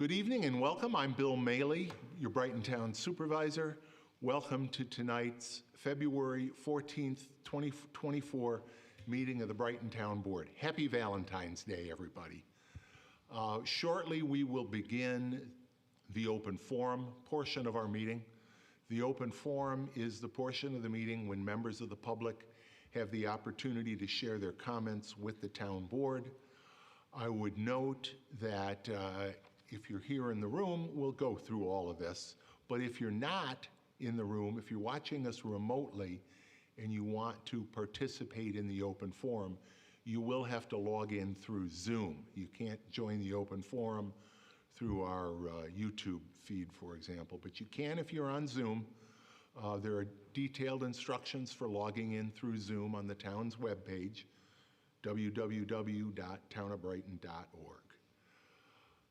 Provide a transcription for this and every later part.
Good evening and welcome. I'm Bill Maley, your Brighton Town Supervisor. Welcome to tonight's February 14th, 2024 meeting of the Brighton Town Board. Happy Valentine's Day, everybody. Shortly, we will begin the open forum portion of our meeting. The open forum is the portion of the meeting when members of the public have the opportunity to share their comments with the town board. I would note that if you're here in the room, we'll go through all of this. But if you're not in the room, if you're watching us remotely and you want to participate in the open forum, you will have to log in through Zoom. You can't join the open forum through our YouTube feed, for example, but you can if you're on Zoom. There are detailed instructions for logging in through Zoom on the town's webpage, www.townofbrighton.org.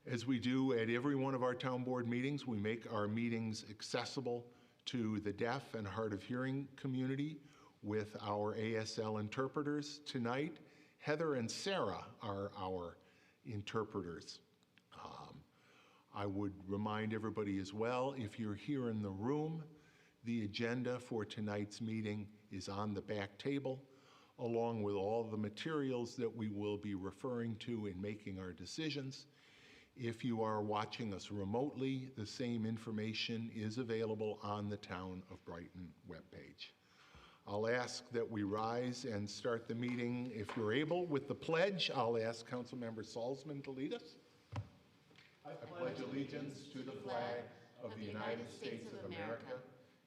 As we do at every one of our town board meetings, we make our meetings accessible to the deaf and hard of hearing community with our ASL interpreters. Tonight, Heather and Sarah are our interpreters. I would remind everybody as well, if you're here in the room, the agenda for tonight's meeting is on the back table, along with all the materials that we will be referring to in making our decisions. If you are watching us remotely, the same information is available on the Town of Brighton webpage. I'll ask that we rise and start the meeting, if you're able, with the pledge. I'll ask Councilmember Salzman to lead us. I pledge allegiance to the flag of the United States of America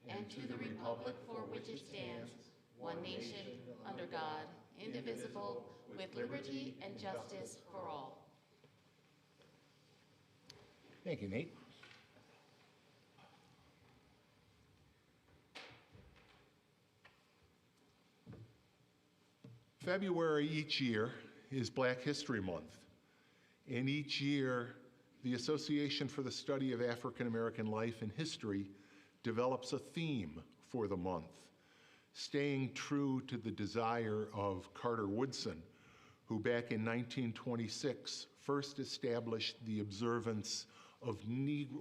and to the republic for which it stands, one nation, under God, indivisible, with liberty and justice for all. Thank you, Nate. February each year is Black History Month, and each year the Association for the Study of African American Life and History develops a theme for the month, staying true to the desire of Carter Woodson, who back in 1926 first established the observance of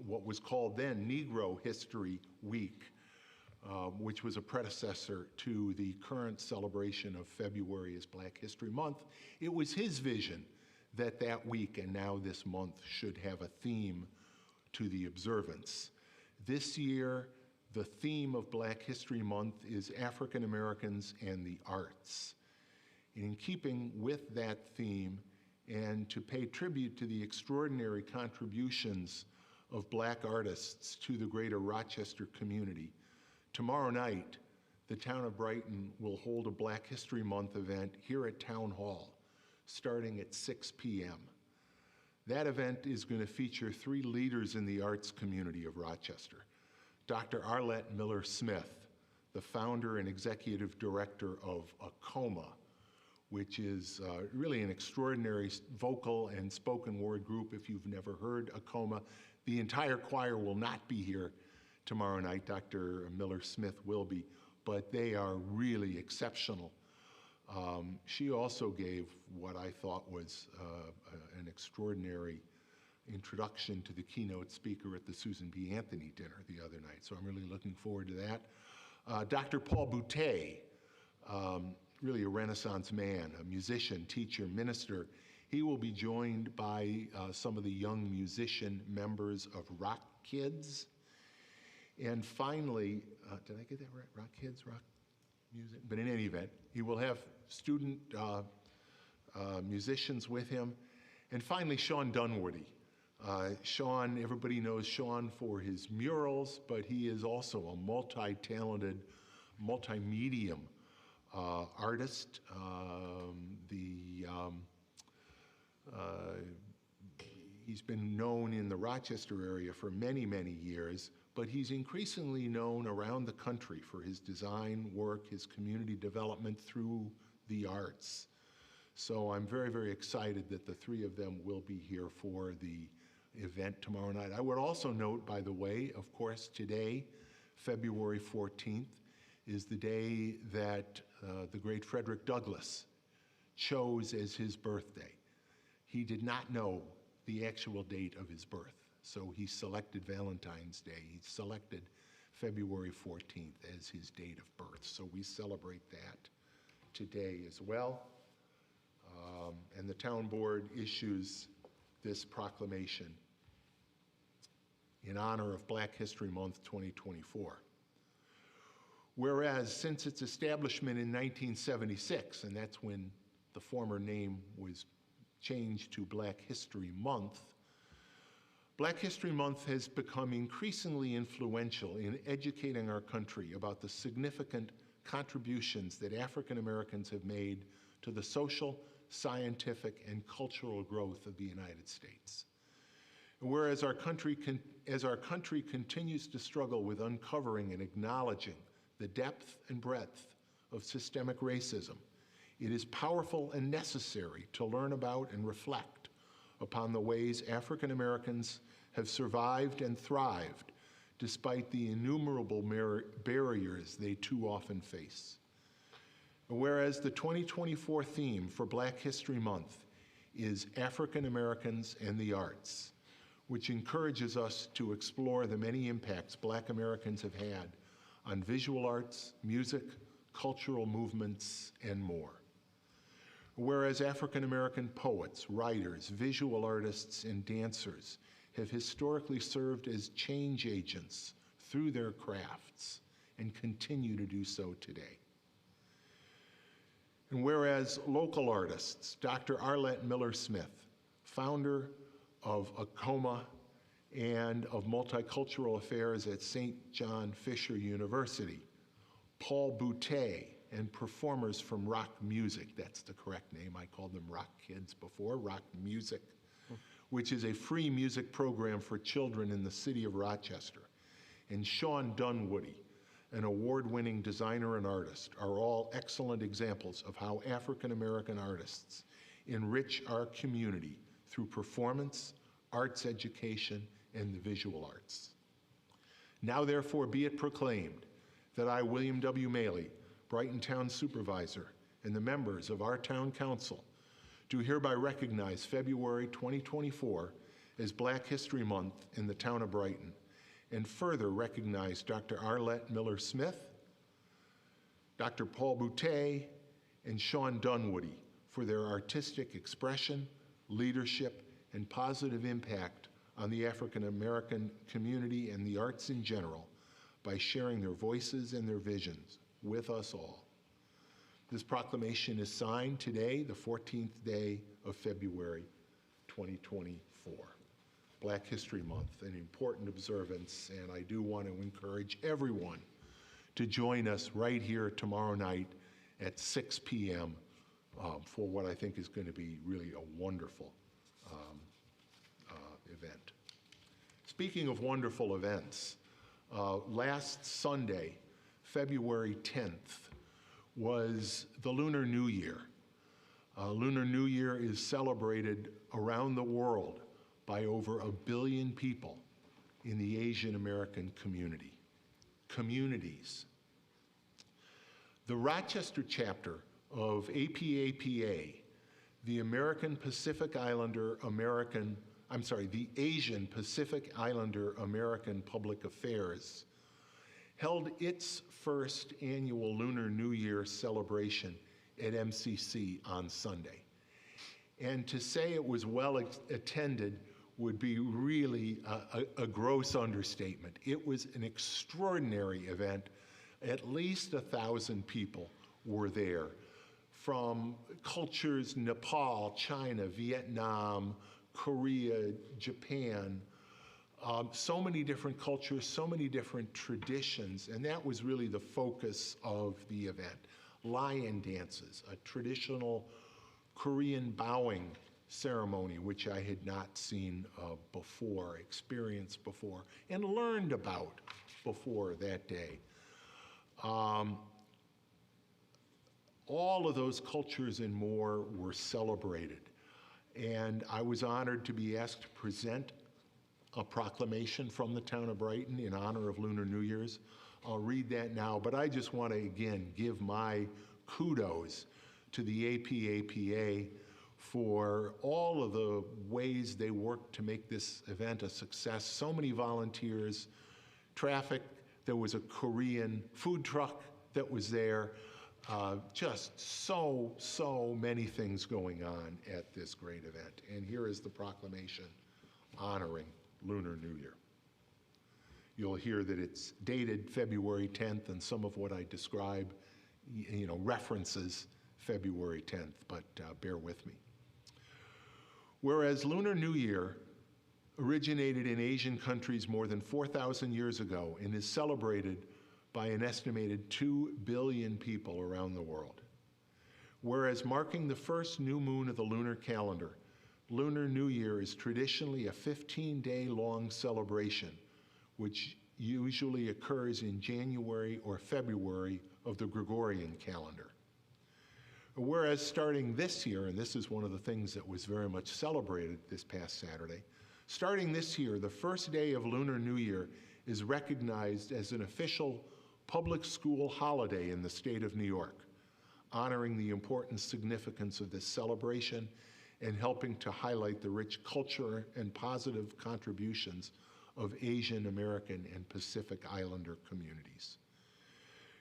what was called then Negro History Week, which was a predecessor to the current celebration of February as Black History Month. It was his vision that that week and now this month should have a theme to the observance. This year, the theme of Black History Month is African Americans and the Arts. In keeping with that theme, and to pay tribute to the extraordinary contributions of Black artists to the greater Rochester community, tomorrow night, the town of Brighton will hold a Black History Month event here at Town Hall, starting at 6 p.m. That event is going to feature three leaders in the arts community of Rochester. Dr. Arlette Miller Smith, the founder and executive director of ACOMA, which is really an extraordinary vocal and spoken word group. If you've never heard ACOMA, the entire choir will not be here tomorrow night. Dr. Miller Smith will be, but they are really exceptional. She also gave what I thought was an extraordinary introduction to the keynote speaker at the Susan B. Anthony dinner the other night, so I'm really looking forward to that. Dr. Paul Boutte, really a Renaissance man, a musician, teacher, minister. He will be joined by some of the young musician members of Rock Kids. And finally, did I get that right? Rock Kids, Rock Music? But in any event, he will have student musicians with him. And finally, Sean Dunwoody. Sean, everybody knows Sean for his murals, but he is also a multi-talented, multi-medium artist. He's been known in the Rochester area for many, many years, but he's increasingly known around the country for his design work, his community development through the arts. So I'm very, very excited that the three of them will be here for the event tomorrow night. I would also note, by the way, of course, today, February 14th, is the day that the great Frederick Douglass chose as his birthday. He did not know the actual date of his birth. So he selected Valentine's Day. He selected February 14th as his date of birth. So we celebrate that today as well. And the town board issues this proclamation in honor of Black History Month 2024. Whereas since its establishment in 1976, and that's when the former name was changed to Black History Month, Black History Month has become increasingly influential in educating our country about the significant contributions that African Americans have made to the social, scientific, and cultural growth of the United States. And whereas our country continues to struggle with uncovering and acknowledging the depth and breadth of systemic racism, it is powerful and necessary to learn about and reflect upon the ways African Americans have survived and thrived despite the innumerable barriers they too often face. Whereas the 2024 theme for Black History Month is African Americans and the Arts, which encourages us to explore the many impacts Black Americans have had on visual arts, music, cultural movements, and more. Whereas African American poets, writers, visual artists, and dancers have historically served as change agents through their crafts and continue to do so today. And whereas local artists, Dr. Arlette Miller Smith, founder of ACOMA and of Multicultural Affairs at St. John Fisher University, Paul Boutet, and performers from Rock Music, that's the correct name, I called them Rock Kids before, Rock Music, which is a free music program for children in the city of Rochester, and Sean Dunwoody, an award-winning designer and artist, are all excellent examples of how African American artists enrich our community through performance, arts education, and the visual arts. Now therefore be it proclaimed that I, William W. Maley, Brighton Town Supervisor, and the members of our Town Council do hereby recognize February 2024 as Black History Month in the town of Brighton, and further recognize Dr. Arlette Miller Smith, Dr. Paul Boutet, and Sean Dunwoody for their artistic expression, leadership, and positive impact on the African American community and the arts in general by sharing their voices and their visions with us all. This proclamation is signed today, the 14th day of February 2024. Black History Month, an important observance, and I do want to encourage everyone to join us right here tomorrow night at 6 p.m. For what I think is going to be really a wonderful event. Speaking of wonderful events, last Sunday, February 10th, was the Lunar New Year. Lunar New Year is celebrated around the world by over 1 billion people in the Asian American communities. The Rochester chapter of APAPA, the Asian Pacific Islander American Public Affairs, held its first annual Lunar New Year celebration at MCC on Sunday. And to say it was well attended would be really a gross understatement. It was an extraordinary event. At least 1,000 people were there from cultures, Nepal, China, Vietnam, Korea, Japan, so many different cultures, so many different traditions, and that was really the focus of the event. Lion dances, a traditional Korean bowing ceremony, which I had not seen before, experienced before, and learned about before that day. All of those cultures and more were celebrated. And I was honored to be asked to present a proclamation from the town of Brighton in honor of Lunar New Year's. I'll read that now, but I just want to again give my kudos to the APAPA for all of the ways they worked to make this event a success. So many volunteers, traffic. There was a Korean food truck that was there. Just so many things going on at this great event. And here is the proclamation honoring Lunar New Year. You'll hear that it's dated February 10th, and some of what I describe, references February 10th, but bear with me. Whereas Lunar New Year originated in Asian countries more than 4,000 years ago and is celebrated by an estimated 2 billion people around the world. Whereas marking the first new moon of the lunar calendar, Lunar New Year is traditionally a 15-day-long celebration, which usually occurs in January or February of the Gregorian calendar. Whereas starting this year, and this is one of the things that was very much celebrated this past Saturday, starting this year, the first day of Lunar New Year is recognized as an official public school holiday in the state of New York, honoring the important significance of this celebration and helping to highlight the rich culture and positive contributions of Asian American and Pacific Islander communities.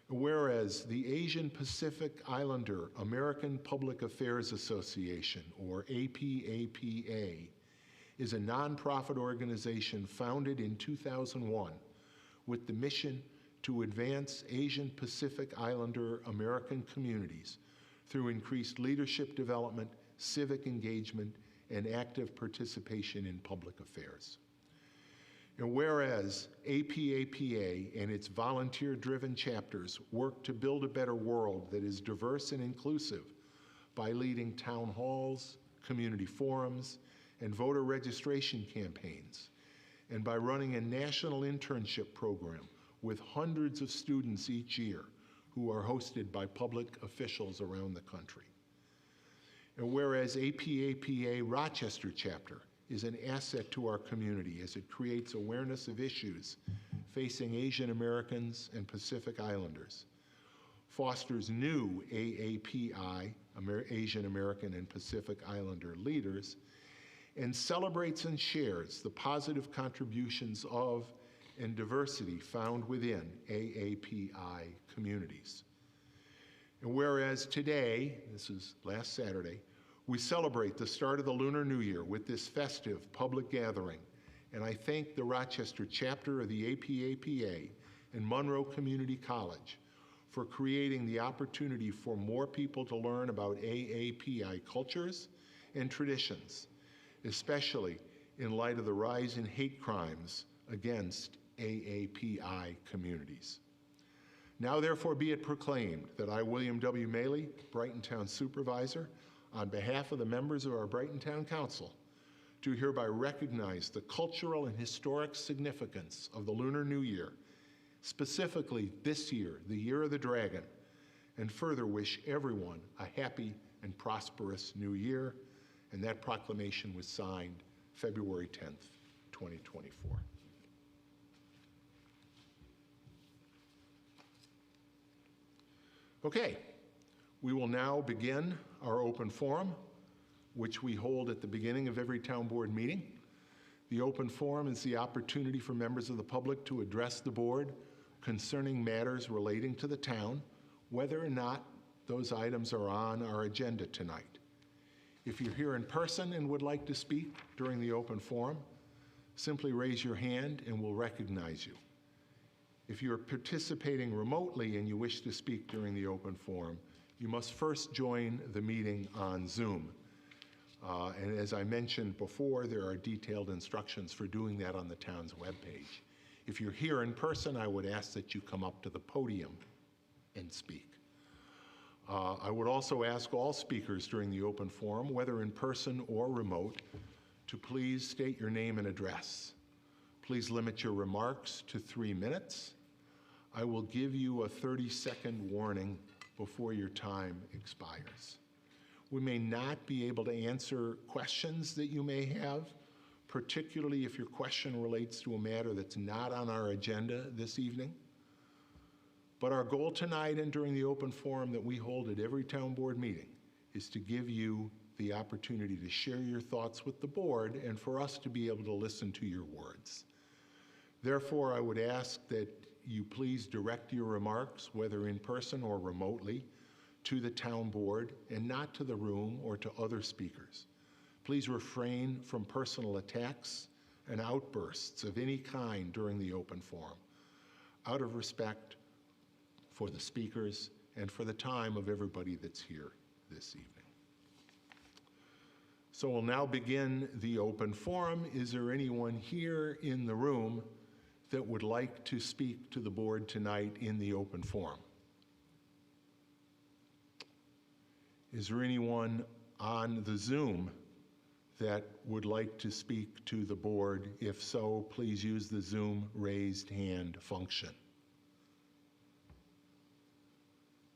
Whereas the Asian Pacific Islander American Public Affairs Association, or APAPA, is a nonprofit organization founded in 2001 with the mission to advance Asian Pacific Islander American communities through increased leadership development, civic engagement, and active participation in public affairs. And whereas APAPA and its volunteer-driven chapters work to build a better world that is diverse and inclusive by leading town halls, community forums, and voter registration campaigns, and by running a national internship program with hundreds of students each year who are hosted by public officials around the country. And whereas APAPA Rochester chapter is an asset to our community as it creates awareness of issues facing Asian Americans and Pacific Islanders, fosters new AAPI, Asian American and Pacific Islander leaders, and celebrates and shares the positive contributions of and diversity found within AAPI communities. And whereas today, this is last Saturday, we celebrate the start of the Lunar New Year with this festive public gathering, and I thank the Rochester chapter of the APAPA and Monroe Community College for creating the opportunity for more people to learn about AAPI cultures and traditions, especially in light of the rise in hate crimes against AAPI communities. Now therefore be it proclaimed that I, William W. Maley, Brighton Town Supervisor, on behalf of the members of our Brighton Town Council, do hereby recognize the cultural and historic significance of the Lunar New Year, specifically this year, the Year of the Dragon, and further wish everyone a happy and prosperous New Year. And that proclamation was signed February 10th, 2024. Okay, we will now begin our open forum, which we hold at the beginning of every town board meeting. The open forum is the opportunity for members of the public to address the board concerning matters relating to the town, whether or not those items are on our agenda tonight. If you're here in person and would like to speak during the open forum, simply raise your hand and we'll recognize you. If you're participating remotely and you wish to speak during the open forum, you must first join the meeting on Zoom. And as I mentioned before, there are detailed instructions for doing that on the town's webpage. If you're here in person, I would ask that you come up to the podium and speak. I would also ask all speakers during the open forum, whether in person or remote, to please state your name and address. Please limit your remarks to 3 minutes. I will give you a 30-second warning before your time expires. We may not be able to answer questions that you may have, particularly if your question relates to a matter that's not on our agenda this evening. But our goal tonight and during the open forum that we hold at every town board meeting is to give you the opportunity to share your thoughts with the board and for us to be able to listen to your words. Therefore, I would ask that you please direct your remarks, whether in person or remotely, to the town board and not to the room or to other speakers. Please refrain from personal attacks and outbursts of any kind during the open forum, out of respect for the speakers and for the time of everybody that's here this evening. So we'll now begin the open forum. Is there anyone here in the room that would like to speak to the board tonight in the open forum? Is there anyone on the Zoom that would like to speak to the board? If so, please use the Zoom raised hand function.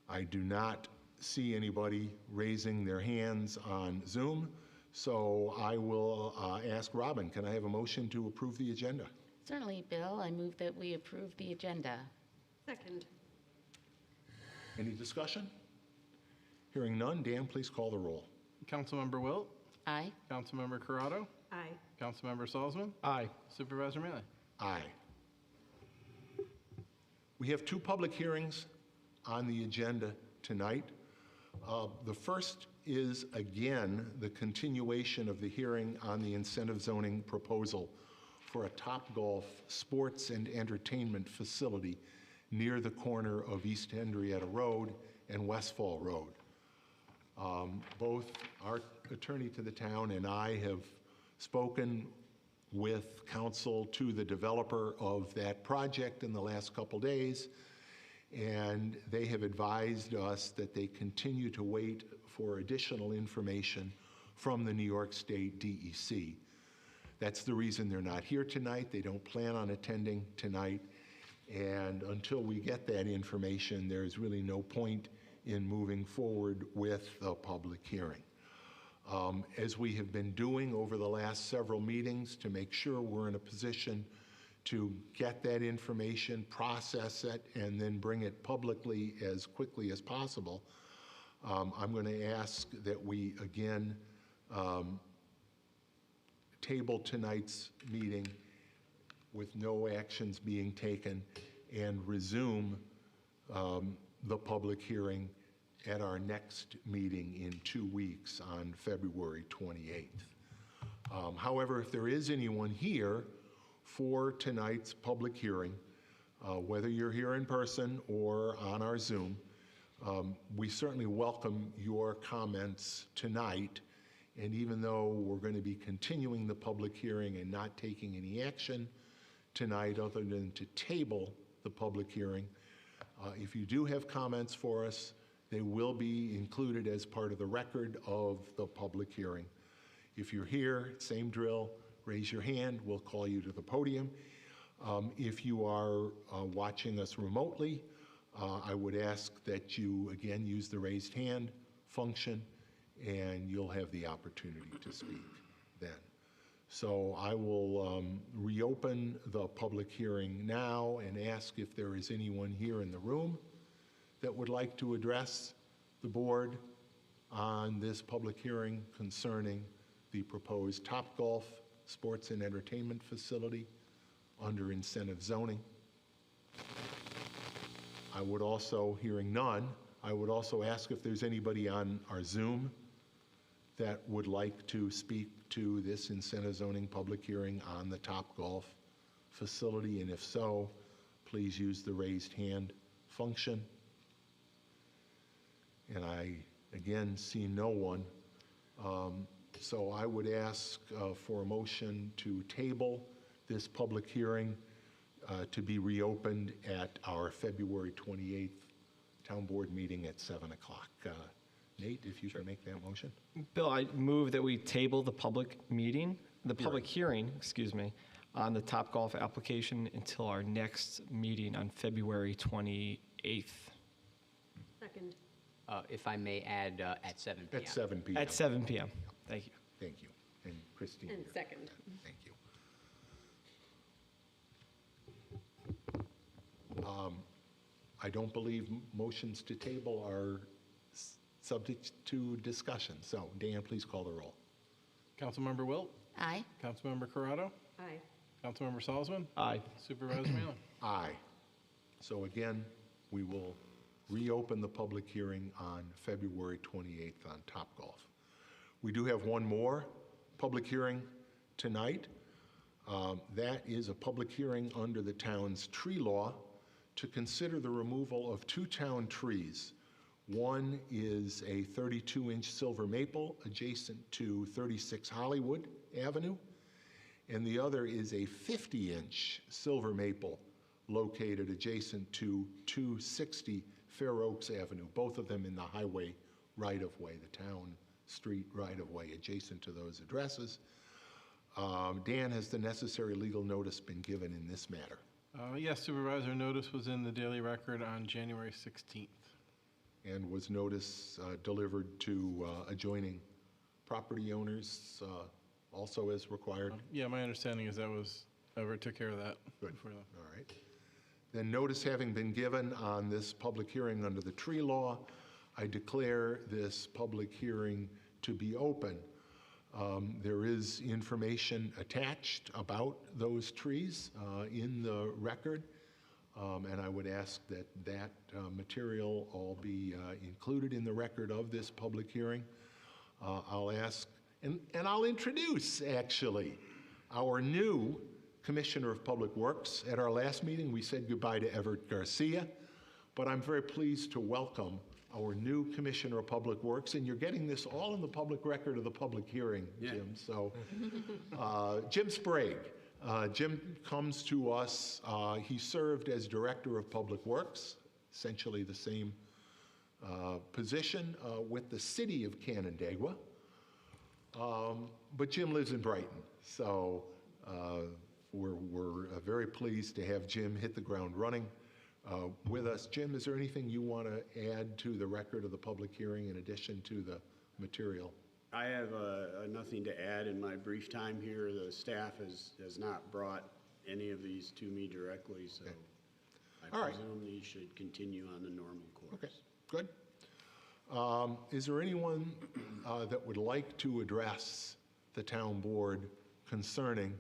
I do not see anybody raising their hands on Zoom, so I will ask Robin, can I have a motion to approve the agenda? Certainly, Bill. I move that we approve the agenda. Second. Any discussion? Hearing none, Dan, please call the roll. Councilmember Wilt, Aye. Councilmember Corrado, Aye. Councilmember Salzman, Aye. Supervisor Mealy. Aye. We have two public hearings on the agenda tonight. The first is, again, the continuation of the hearing on the incentive zoning proposal for a Topgolf sports and entertainment facility near the corner of East Henrietta Road and Westfall Road. Both our attorney to the town and I have spoken with counsel to the developer of that project in the last couple days, and they have advised us that they continue to wait for additional information from the New York State DEC. That's the reason they're not here tonight. They don't plan on attending tonight, and until we get that information, there's really no point in moving forward with the public hearing. As we have been doing over the last several meetings to make sure we're in a position to get that information, process it, and then bring it publicly as quickly as possible, I'm going to ask that we again table tonight's meeting with no actions being taken and resume the public hearing at our next meeting in 2 weeks on February 28th. However, if there is anyone here for tonight's public hearing, whether you're here in person or on our Zoom, we certainly welcome your comments tonight. And even though we're going to be continuing the public hearing and not taking any action tonight other than to table the public hearing, if you do have comments for us, they will be included as part of the record of the public hearing. If you're here, same drill, raise your hand, we'll call you to the podium. If you are watching us remotely, I would ask that you again use the raised hand function, and you'll have the opportunity to speak then. So I will reopen the public hearing now and ask if there is anyone here in the room that would like to address the board on this public hearing concerning the proposed Topgolf sports and entertainment facility under incentive zoning. I would also, hearing none, I would also ask if there's anybody on our Zoom that would like to speak to this incentive zoning public hearing on the Topgolf facility, and if so, please use the raised hand function. And I, again, see no one. So I would ask for a motion to table this public hearing to be reopened at our February 28th town board meeting at 7 o'clock. Nate, if you can make that motion. Bill, I move that we table the public hearing, on the Topgolf application until our next meeting on February 28th. Second. If I may add, at 7 p.m. At 7 p.m. At 7 p.m. Thank you. Thank you. And Christine. And second. Thank you. I don't believe motions to table are subject to discussion. So, Dan, please call the roll. Councilmember Wilt, Aye. Councilmember Corrado, Aye. Councilmember Salzman, Aye. Supervisor Mailer. Aye. So again, we will reopen the public hearing on February 28th on Topgolf. We do have one more public hearing tonight. That is a public hearing under the town's tree law to consider the removal of two town trees. One is a 32-inch silver maple adjacent to 36 Hollywood Avenue, and the other is a 50-inch silver maple located adjacent to 260 Fair Oaks Avenue, both of them in the highway right-of-way, the town street right-of-way adjacent to those addresses. Dan, has the necessary legal notice been given in this matter? Yes, Supervisor, notice was in the Daily Record on January 16th. And was notice delivered to adjoining property owners also as required? Yeah, my understanding is that was, Everett took care of that. Good. before the- All right. Then notice having been given on this public hearing under the tree law, I declare this public hearing to be open. There is information attached about those trees in the record, and I would ask that that material all be included in the record of this public hearing. I'll ask, and I'll introduce, actually, our new Commissioner of Public Works. At our last meeting, we said goodbye to Everett Garcia, but I'm very pleased to welcome our new Commissioner of Public Works, and you're getting this all in the public record of the public hearing, Jim. So, Jim Sprague. Jim comes to us, he served as Director of Public Works, essentially the same position with the city of Canandaigua, but Jim lives in Brighton, so we're very pleased to have Jim hit the ground running with us. Jim, is there anything you want to add to the record of the public hearing in addition to the material? I have nothing to add in my brief time here. The staff has not brought any of these to me directly, so I All right. presume these should continue on the normal course. Okay, good. Is there anyone that would like to address the town board concerning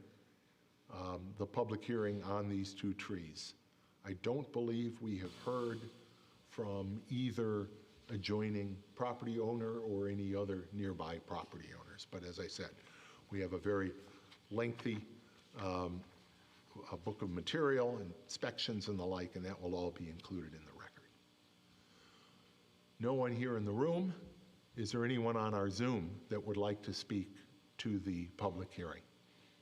the public hearing on these two trees? I don't believe we have heard from either adjoining property owner or any other nearby property owners. But as I said, we have a very lengthy a book of material, inspections and the like, and that will all be included in the record. No one here in the room. Is there anyone on our Zoom that would like to speak to the public hearing?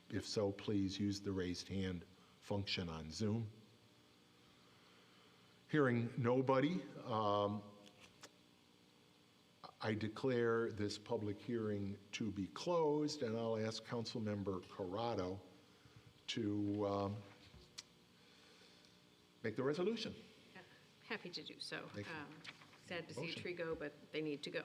If so, please use the raised hand function on Zoom. Hearing nobody, I declare this public hearing to be closed, and I'll ask Councilmember Corrado to make the resolution. Happy to do so. Thank you. Sad to see a Motion. tree go, but they need to go.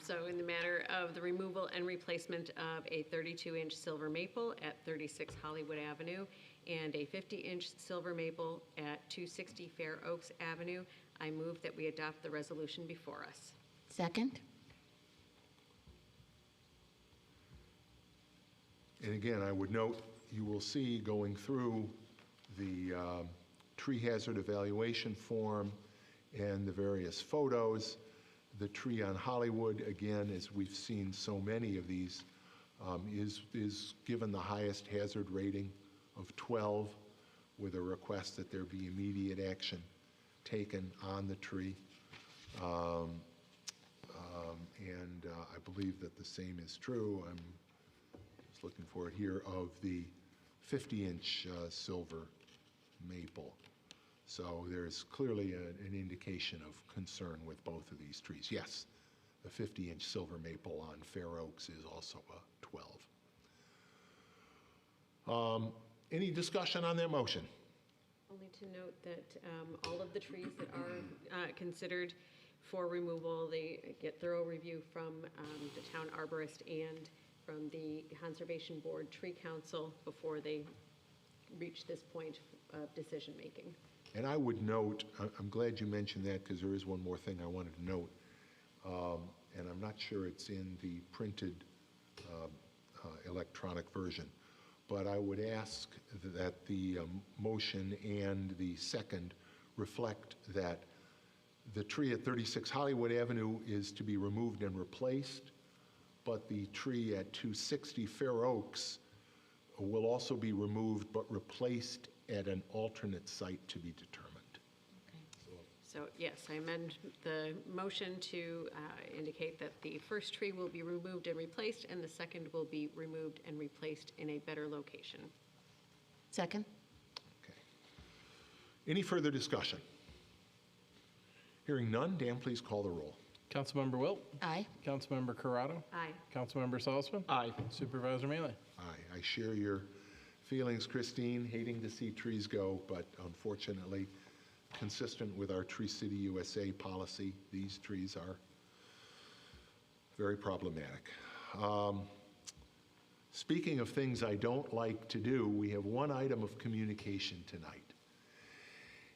So in the matter of the removal and replacement of a 32-inch silver maple at 36 Hollywood Avenue and a 50-inch silver maple at 260 Fair Oaks Avenue, I move that we adopt the resolution before us. Second? And again, I would note, you will see going through the tree hazard evaluation form and the various photos, the tree on Hollywood, again, as we've seen so many of these, is given the highest hazard rating of 12 with a request that there be immediate action taken on the tree. And I believe that the same is true. I'm just looking for it here, of the 50-inch silver maple. So there's clearly an indication of concern with both of these trees. Yes, the 50-inch silver maple on Fair Oaks is also a 12. Any discussion on that motion? Only to note that all of the trees that are considered for removal, they get thorough review from the town arborist and from the Conservation Board Tree Council before they reach this point of decision-making. And I would note, I'm glad you mentioned that because there is one more thing I wanted to note. and I'm not sure it's in the printed electronic version. But I would ask that the motion and the second reflect that the tree at 36 Hollywood Avenue is to be removed and replaced, but the tree at 260 Fair Oaks will also be removed but replaced at an alternate site to be determined. So yes, I amend the motion to indicate that the first tree will be removed and replaced, and the second will be removed and replaced in a better location. Second? Okay. Any further discussion? Hearing none, Dan, please call the roll. Councilmember Wilt? Aye. Councilmember Corrado? Aye. Councilmember Salzman? Aye. Supervisor Mealy? Aye. I share your feelings, Christine, hating to see trees go, but unfortunately, consistent with our Tree City USA policy, these trees are very problematic. Speaking of things I don't like to do, we have one item of communication tonight.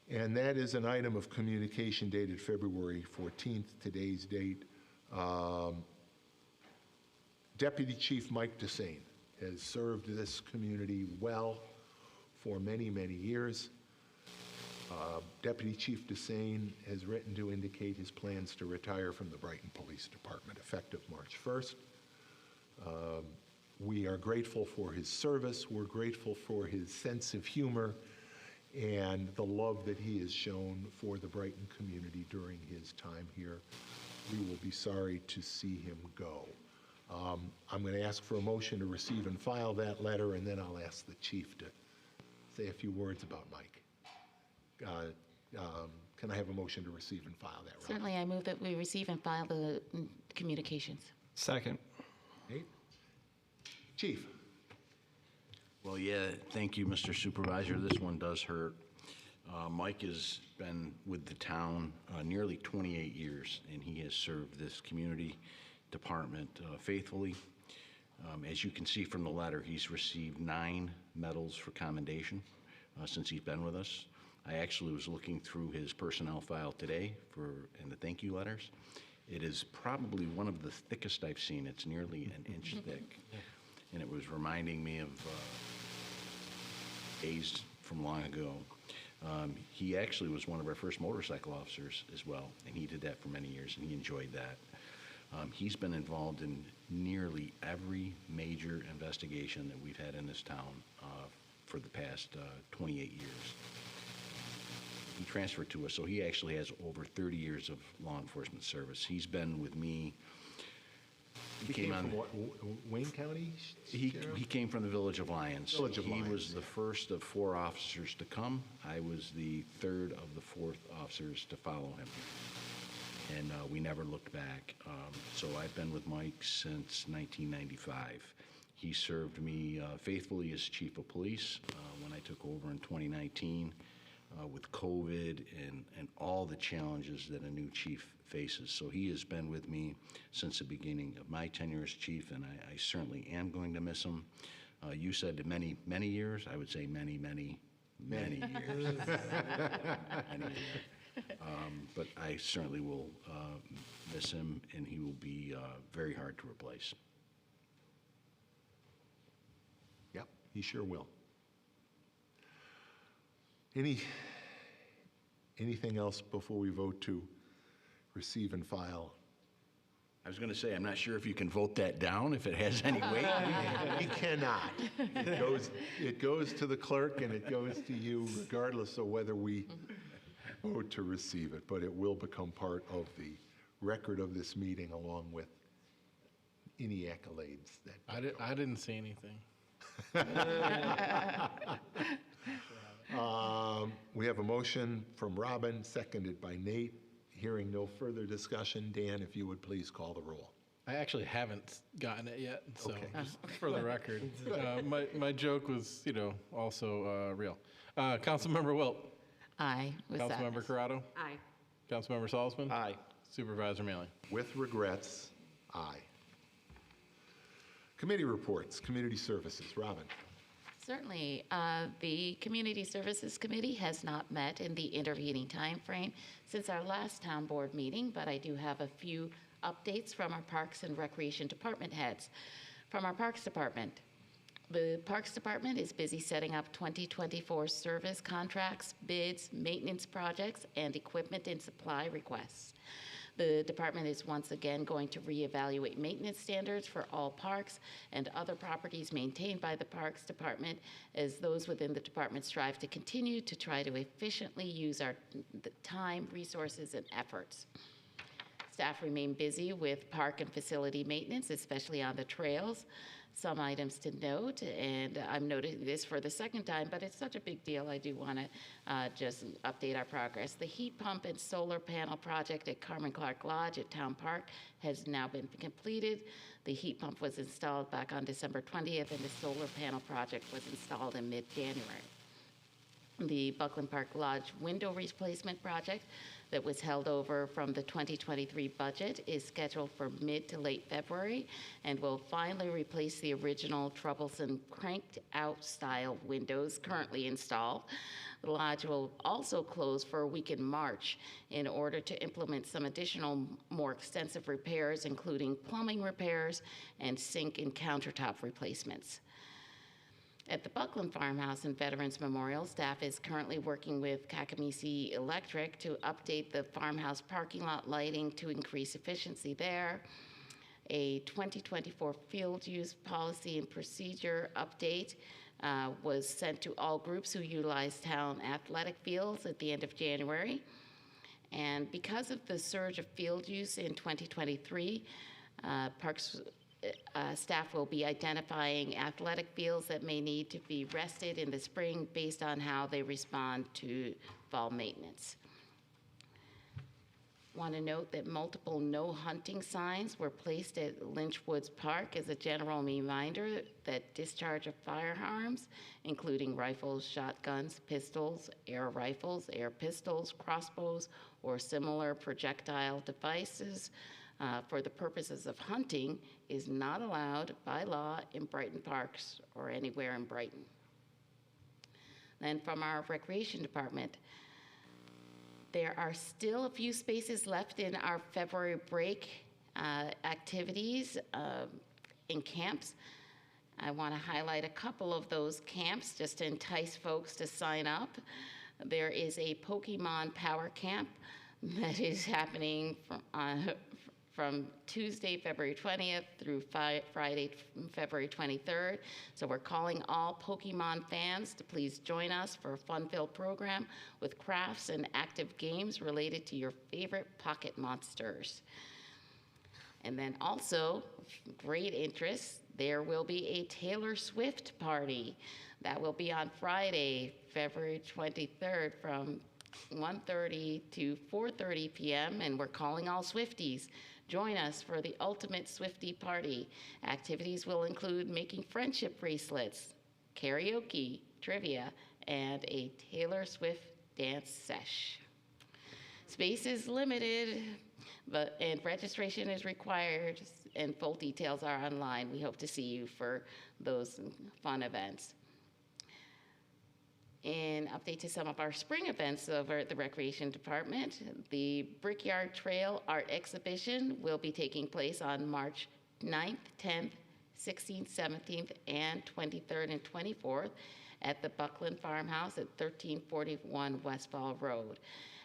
And that is an item of communication dated February 14th, today's date. Deputy Chief Mike Desane has served this community well for many, many years. Deputy Chief Desane has written to indicate his plans to retire from the Brighton Police Department effective March 1st. We are grateful for his service. We're grateful for his sense of humor and the love that he has shown for the Brighton community during his time here. We will be sorry to see him go. I'm going to ask for a motion to receive and file that letter, and then I'll ask the chief to say a few words about Mike. Can I have a motion to receive and file that, Rob? Certainly, I move that we receive and file the communications. Second. Nate? Chief? Well, yeah, thank you, Mr. Supervisor. This one does hurt. Mike has been with the town nearly 28 years, and he has served this community department faithfully. As you can see from the letter, he's received 9 medals for commendation since he's been with us. I actually was looking through his personnel file today in the thank you letters. It is probably one of the thickest I've seen. It's nearly an inch thick. And it was reminding me of days from long ago. He actually was one of our first motorcycle officers as well, and he did that for many years, and he enjoyed that. He's been involved in nearly every major investigation that we've had in this town for the past 28 years. He transferred to us, so he actually has over 30 years of law enforcement service. He's been with me. He came from what, Wayne County? He came from the Village of Lyons. Village of He Lyons, was the first of 4 officers to come. I was the 3rd of the 4th officers to follow him. And we never looked back. So I've been with Mike since 1995. He served me faithfully as chief of police when I took over in 2019 with COVID and all the challenges that a new chief faces. So he has been with me since the beginning of my tenure as chief, and I certainly am going to miss him. You said many, many years. I would say many, many, many years. Many years. But I certainly will miss him, and he will be very hard to replace. Yep, he sure will. Anything else before we vote to receive and file? I was going to say, I'm not sure if you can vote that down, if it has any weight. We cannot. It goes to the clerk and it goes to you regardless of whether we vote to receive it, but it will become part of the record of this meeting along with any accolades that. I didn't see anything. We have a motion from Robin, seconded by Nate. Hearing no further discussion, Dan, if you would please call the roll. I actually haven't gotten it yet, so Okay. just for the record. My joke was, also real. Councilmember Wilt. Aye. with Councilmember sadness. Corrado. Aye. Councilmember Salzman. Aye. Supervisor Mealy. With regrets, aye. Committee reports, community services. Robin. Certainly. The Community Services Committee has not met in the intervening time frame since our last town board meeting, but I do have a few updates from our Parks and Recreation Department heads. From our Parks Department, the Parks Department is busy setting up 2024 service contracts, bids, maintenance projects, and equipment and supply requests. The department is once again going to reevaluate maintenance standards for all parks and other properties maintained by the Parks Department, as those within the department strive to continue to try to efficiently use the time, resources, and efforts. Staff remain busy with park and facility maintenance, especially on the trails. Some items to note, and I'm noting this for the second time, but it's such a big deal, I do want to just update our progress. The heat pump and solar panel project at Carmen Clark Lodge at Town Park has now been completed. The heat pump was installed back on December 20th, and the solar panel project was installed in mid-January. The Buckland Park Lodge window replacement project that was held over from the 2023 budget is scheduled for mid to late February and will finally replace the original troublesome cranked out style windows currently installed. The lodge will also close for a week in March in order to implement some additional more extensive repairs, including plumbing repairs and sink and countertop replacements. At the Buckland Farmhouse and Veterans Memorial, staff is currently working with Kakamisi Electric to update the farmhouse parking lot lighting to increase efficiency there. A 2024 field use policy and procedure update was sent to all groups who utilize town athletic fields at the end of January. And because of the surge of field use in 2023, Parks staff will be identifying athletic fields that may need to be rested in the spring based on how they respond to fall maintenance. Want to note that multiple no hunting signs were placed at Lynch Woods Park as a general reminder that discharge of firearms, including rifles, shotguns, pistols, air rifles, air pistols, crossbows, or similar projectile devices for the purposes of hunting is not allowed by law in Brighton parks or anywhere in Brighton. Then from our recreation department, there are still a few spaces left in our February break activities in camps. I want to highlight a couple of those camps just to entice folks to sign up. There is a Pokemon Power Camp that is happening from Tuesday, February 20th through Friday, February 23rd. So we're calling all Pokemon fans to please join us for a fun-filled program with crafts and active games related to your favorite pocket monsters. And then also, great interest, there will be a Taylor Swift party. That will be on Friday, February 23rd from 1:30 to 4:30 p.m. and we're calling all Swifties. Join us for the ultimate Swiftie party. Activities will include making friendship bracelets, karaoke, trivia, and a Taylor Swift dance sesh. Space is limited, and registration is required, and full details are online. We hope to see you for those fun events. An update to some of our spring events over at the Recreation Department. The Brickyard Trail Art Exhibition will be taking place on March 9th, 10th, 16th, 17th, and 23rd and 24th at the Buckland Farmhouse at 1341 Westfall Road.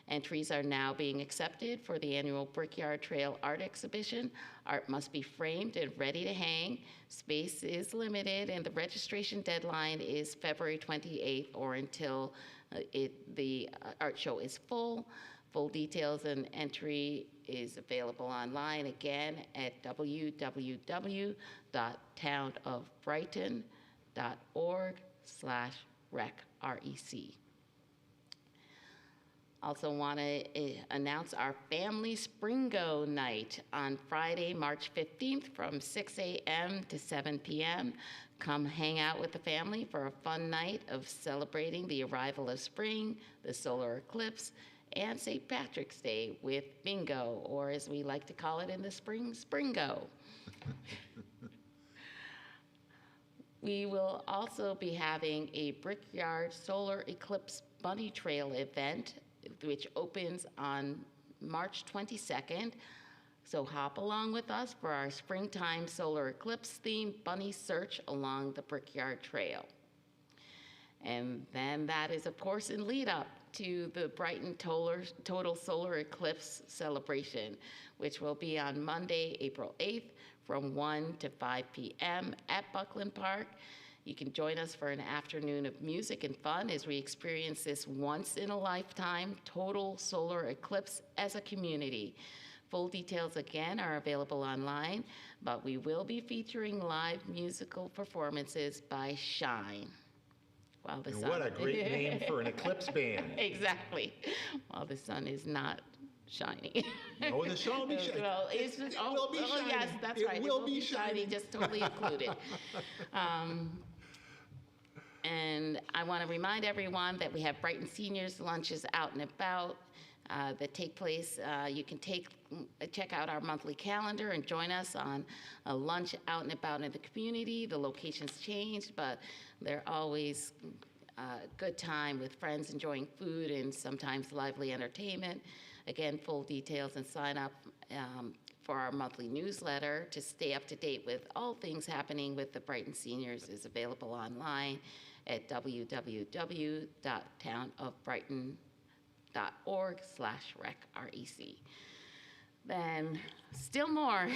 Entries are now being accepted for the annual Brickyard Trail Art Exhibition. Art must be framed and ready to hang. Space is limited, and the registration deadline is February 28th or until the art show is full. Full details and entry is available online again at www.townofbrighton.org/rec. Also want to announce our Family Springo Night on Friday, March 15th from 6 a.m. to 7 p.m. Come hang out with the family for a fun night of celebrating the arrival of spring, the solar eclipse, and St. Patrick's Day with bingo, or as we like to call it in the spring, Springo. We will also be having a Brickyard Solar Eclipse Bunny Trail event which opens on March 22nd So hop along with us for our springtime solar eclipse themed bunny search along the Brickyard Trail. And then that is, of course, in lead up to the Brighton Total Solar Eclipse celebration, which will be on Monday, April 8th from 1 to 5 p.m. at Buckland Park. You can join us for an afternoon of music and fun as we experience this once-in-a-lifetime total solar eclipse as a community. Full details, again, are available online, but we will be featuring live musical performances by Shine. While the And sun, what a great name for an eclipse band. Exactly. While the sun is not shining. Oh, the sun will be shining. Well, It will be shining. Yes, that's It right. will be shining. Just totally included. And I want to remind everyone that we have Brighton Seniors lunches out and about that take place. You can check out our monthly calendar and join us on a lunch out and about in the community. The locations changed, but they're always a good time with friends enjoying food and sometimes lively entertainment. Again, full details and sign up for our monthly newsletter to stay up to date with all things happening with the Brighton Seniors is available online at www.townofbrighton.org/rec. Then still more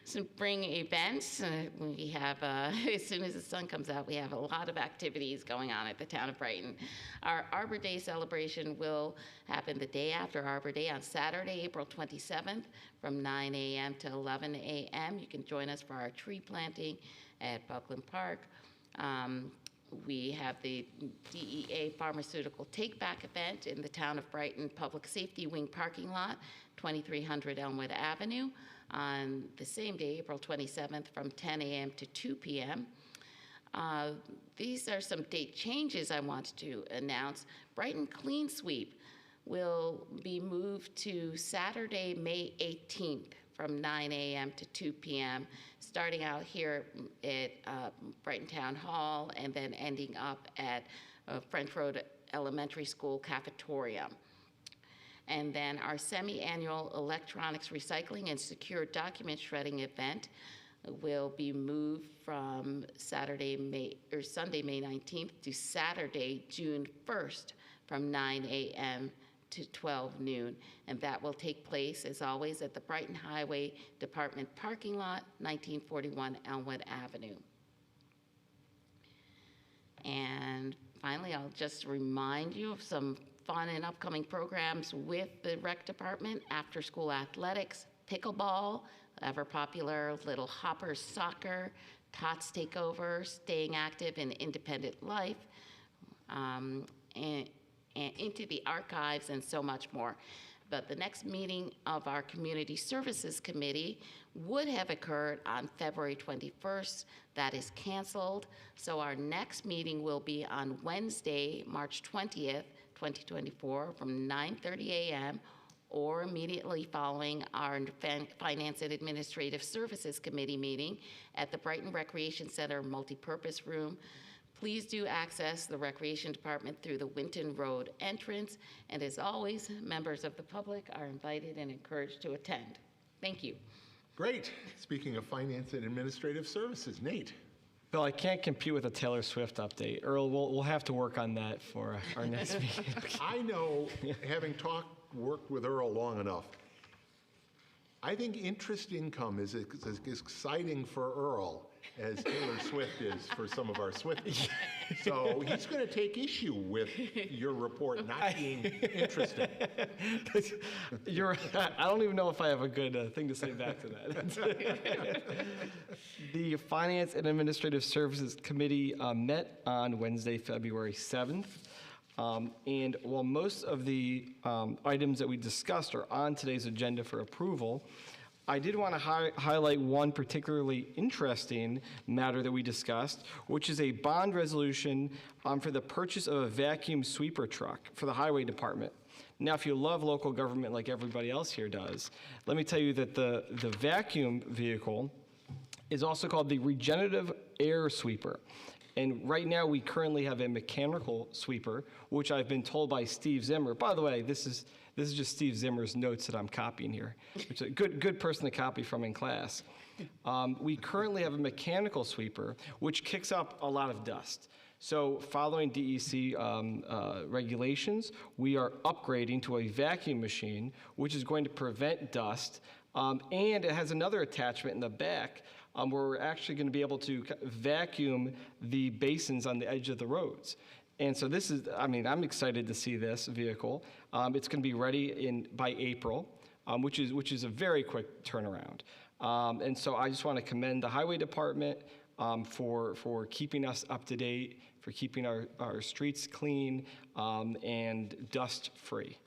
spring events. We have, as soon as the sun comes out, we have a lot of activities going on at the town of Brighton. Our Arbor Day celebration will happen the day after Arbor Day on Saturday, April 27th from 9 a.m. to 11 a.m. You can join us for our tree planting at Buckland Park. We have the DEA Pharmaceutical Take Back event in the Town of Brighton Public Safety Wing parking lot, 2300 Elmwood Avenue, on the same day, April 27th, from 10 a.m. to 2 p.m. These are some date changes I want to announce. Brighton Clean Sweep will be moved to Saturday, May 18th, from 9 a.m. to 2 p.m., starting out here at Brighton Town Hall and then ending up at French Road Elementary School cafeteria. And then our semi-annual electronics recycling and secure document shredding event will be moved from Sunday, May 19th to Saturday, June 1st from 9 a.m. to 12 noon, and that will take place, as always, at the Brighton Highway Department parking lot, 1941 Elmwood Avenue. And finally, I'll just remind you of some fun and upcoming programs with the rec department: after-school athletics, pickleball, ever-popular Little Hoppers soccer, Tots Takeover, staying active in independent life, and into the archives, and so much more. But the next meeting of our Community Services Committee would have occurred on February 21st. That is canceled. So our next meeting will be on Wednesday, March 20th, 2024, from 9:30 a.m. or immediately following our Finance and Administrative Services Committee meeting at the Brighton Recreation Center multipurpose room. Please do access the Recreation Department through the Winton Road entrance. And as always, members of the public are invited and encouraged to attend. Thank you. Great. Speaking of finance and administrative services, Nate. Bill, I can't compete with a Taylor Swift update. Earl, we'll have to work on that for our next meeting. I know, having worked with Earl long enough, I think interest income is as exciting for Earl as Taylor Swift is for some of our Swifties. So he's going to take issue with your report not being interesting. I don't even know if I have a good thing to say back to that. The Finance and Administrative Services Committee met on Wednesday, February 7th. And while most of the items that we discussed are on today's agenda for approval, I did want to highlight one particularly interesting matter that we discussed, which is a bond resolution for the purchase of a vacuum sweeper truck for the Highway Department. Now, if you love local government like everybody else here does, let me tell you that the vacuum vehicle is also called the Regenerative Air Sweeper. And right now, we currently have a mechanical sweeper, which I've been told by Steve Zimmer. By the way, this This is just Steve Zimmer's notes that I'm copying here, which is a good person to copy from in class. We currently have a mechanical sweeper, which kicks up a lot of dust. So following DEC regulations, we are upgrading to a vacuum machine, which is going to prevent dust. And it has another attachment in the back where we're actually going to be able to vacuum the basins on the edge of the roads. And so this is, I mean, I'm excited to see this vehicle. It's going to be ready by April, which is a very quick turnaround. And so I just want to commend the Highway Department for keeping us up to date, for keeping our streets clean and dust-free.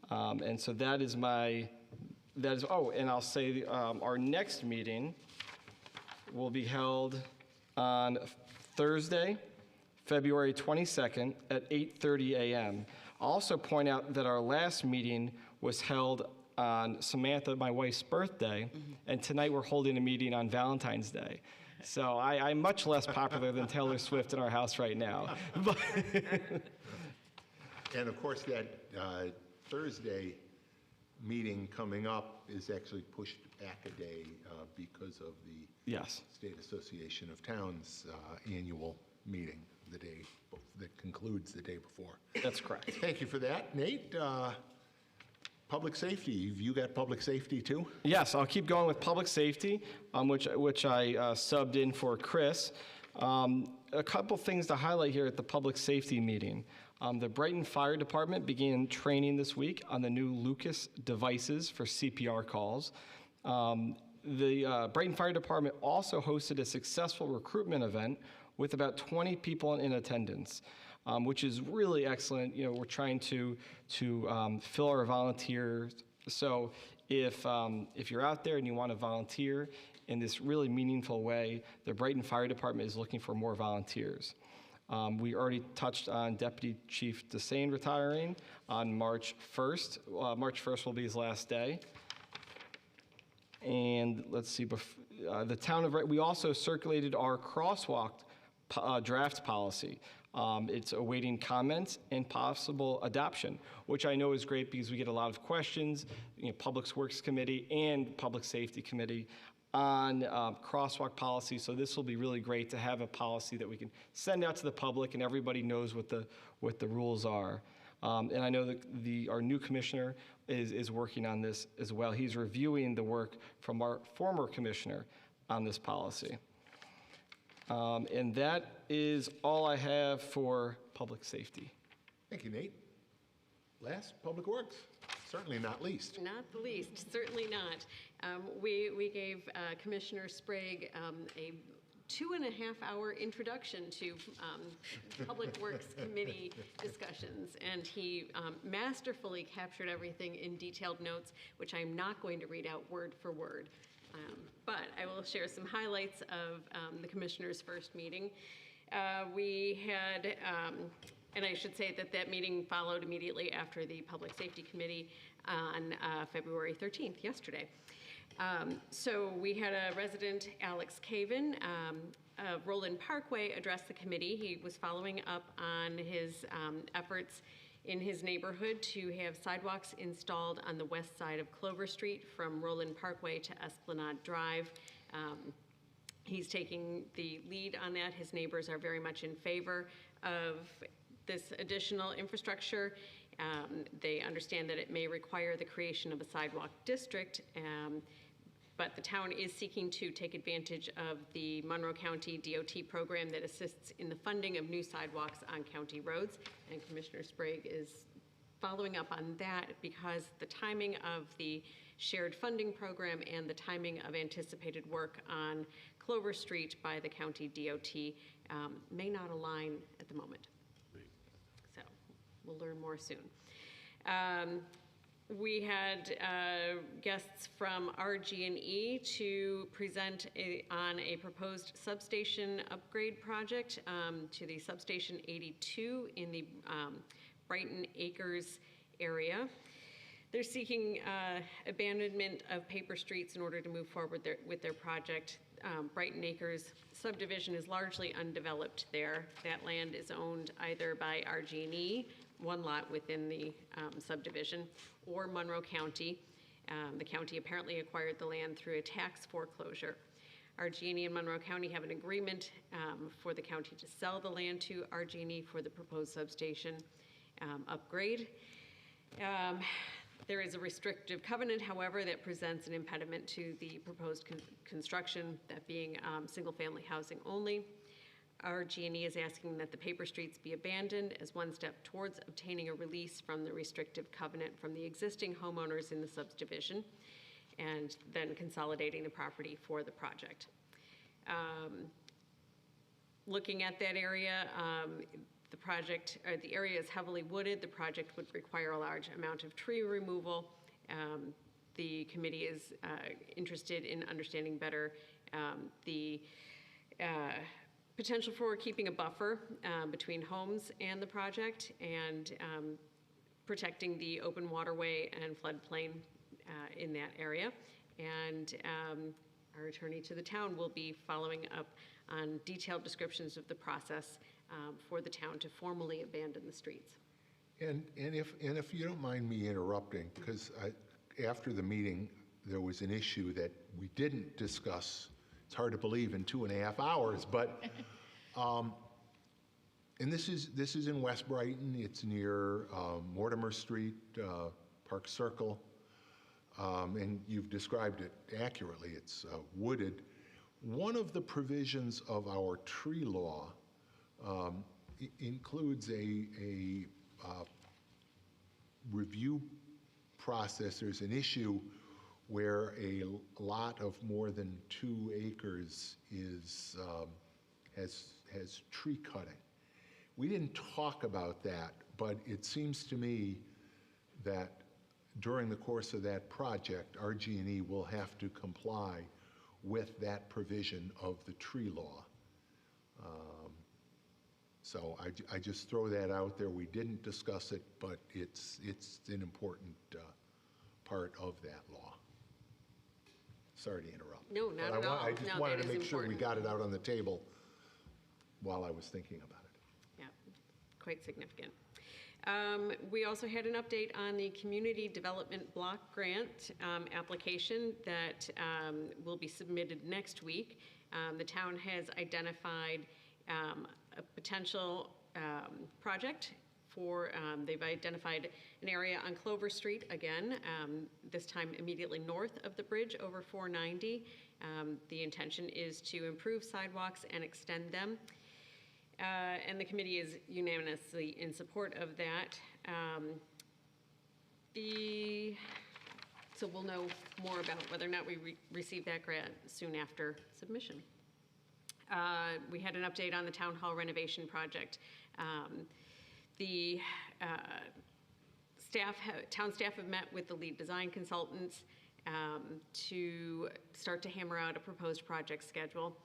And so that is, and I'll say our next meeting will be held on Thursday, February 22nd at 8:30 a.m. I'll also point out that our last meeting was held on Samantha, my wife's birthday, and tonight we're holding a meeting on Valentine's Day. So I'm much less popular than Taylor Swift in our house right now. And of course, that Thursday meeting coming up is actually pushed back a day because of the Yes. State Association of Towns annual meeting, the day that concludes the day before. That's correct. Thank you for that. Nate, public safety, you got public safety too? Yes, I'll keep going with public safety, which I subbed in for Chris. A couple things to highlight here at the public safety meeting. The Brighton Fire Department began training this week on the new Lucas devices for CPR calls. The Brighton Fire Department also hosted a successful recruitment event with about 20 people in attendance, which is really excellent. You know, we're trying to fill our volunteers. So if you're out there and you want to volunteer in this really meaningful way, the Brighton Fire Department is looking for more volunteers. We already touched on Deputy Chief Desane retiring on March 1st. March 1st will be his last day. And let's see, the town of Brighton, we also circulated our crosswalk draft policy. It's awaiting comments and possible adoption, which I know is great because we get a lot of questions, Public Works Committee and Public Safety Committee on crosswalk policy. So this will be really great to have a policy that we can send out to the public and everybody knows what the rules are. And I know that our new commissioner is working on this as well. He's reviewing the work from our former commissioner on this policy. And that is all I have for public safety. Thank you, Nate. Last, Public Works, certainly not least. Not the least, certainly not. We gave Commissioner Sprague a 2.5-hour introduction to Public Works Committee discussions, and he masterfully captured everything in detailed notes, which I'm not going to read out word for word. But I will share some highlights of the commissioners' first meeting. We had, and I should say that meeting followed immediately after the Public Safety Committee on February 13th, yesterday. So we had a resident, Alex Caven, of Roland Parkway, address the committee. He was following up on his efforts in his neighborhood to have sidewalks installed on the west side of Clover Street from Roland Parkway to Esplanade Drive. He's taking the lead on that. His neighbors are very much in favor of this additional infrastructure. They understand that it may require the creation of a sidewalk district, but the town is seeking to take advantage of the Monroe County DOT program that assists in the funding of new sidewalks on county roads. And Commissioner Sprague is following up on that because the timing of the shared funding program and the timing of anticipated work on Clover Street by the county DOT may not align at the moment. So we'll learn more soon. We had guests from RG&E to present on a proposed substation upgrade project to the substation 82 in the Brighton Acres area. They're seeking abandonment of paper streets in order to move forward with their project. Brighton Acres subdivision is largely undeveloped there. That land is owned either by RG&E, one lot within the subdivision, or Monroe County. The county apparently acquired the land through a tax foreclosure. RG&E and Monroe County have an agreement for the county to sell the land to RG&E for the proposed substation upgrade. There is a restrictive covenant, however, that presents an impediment to the proposed construction, that being single-family housing only. RG&E is asking that the paper streets be abandoned as one step towards obtaining a release from the restrictive covenant from the existing homeowners in the subdivision, and then consolidating the property for the project. Looking at that area, the area is heavily wooded. The project would require a large amount of tree removal. The committee is interested in understanding better the potential for keeping a buffer between homes and the project, and protecting the open waterway and floodplain in that area. And our attorney to the town will be following up on detailed descriptions of the process for the town to formally abandon the streets. And if you don't mind me interrupting, because after the meeting, there was an issue that we didn't discuss. It's hard to believe in 2.5 hours, but, and this is in West Brighton. It's near Mortimer Street, Park Circle, and you've described it accurately. It's wooded. One of the provisions of our tree law includes a review process. There's an issue where a lot of more than 2 acres has tree cutting. We didn't talk about that, but it seems to me that during the course of that project, RG&E will have to comply with that provision of the tree law. So I just throw that out there. We didn't discuss it, but it's an important part of that law. Sorry to interrupt. No, not But at all. I just No, wanted that to is make sure we important. got it out on the table while I was thinking about it. Yeah, quite significant. We also had an update on the Community Development Block Grant application that will be submitted next week. The town has identified a potential project for, they've identified an area on Clover Street again, this time immediately north of the bridge over 490. The intention is to improve sidewalks and extend them. And the committee is unanimously in support of that. So we'll know more about whether or not we receive that grant soon after submission. We had an update on the town hall renovation project. The town staff have met with the lead design consultants to start to hammer out a proposed project schedule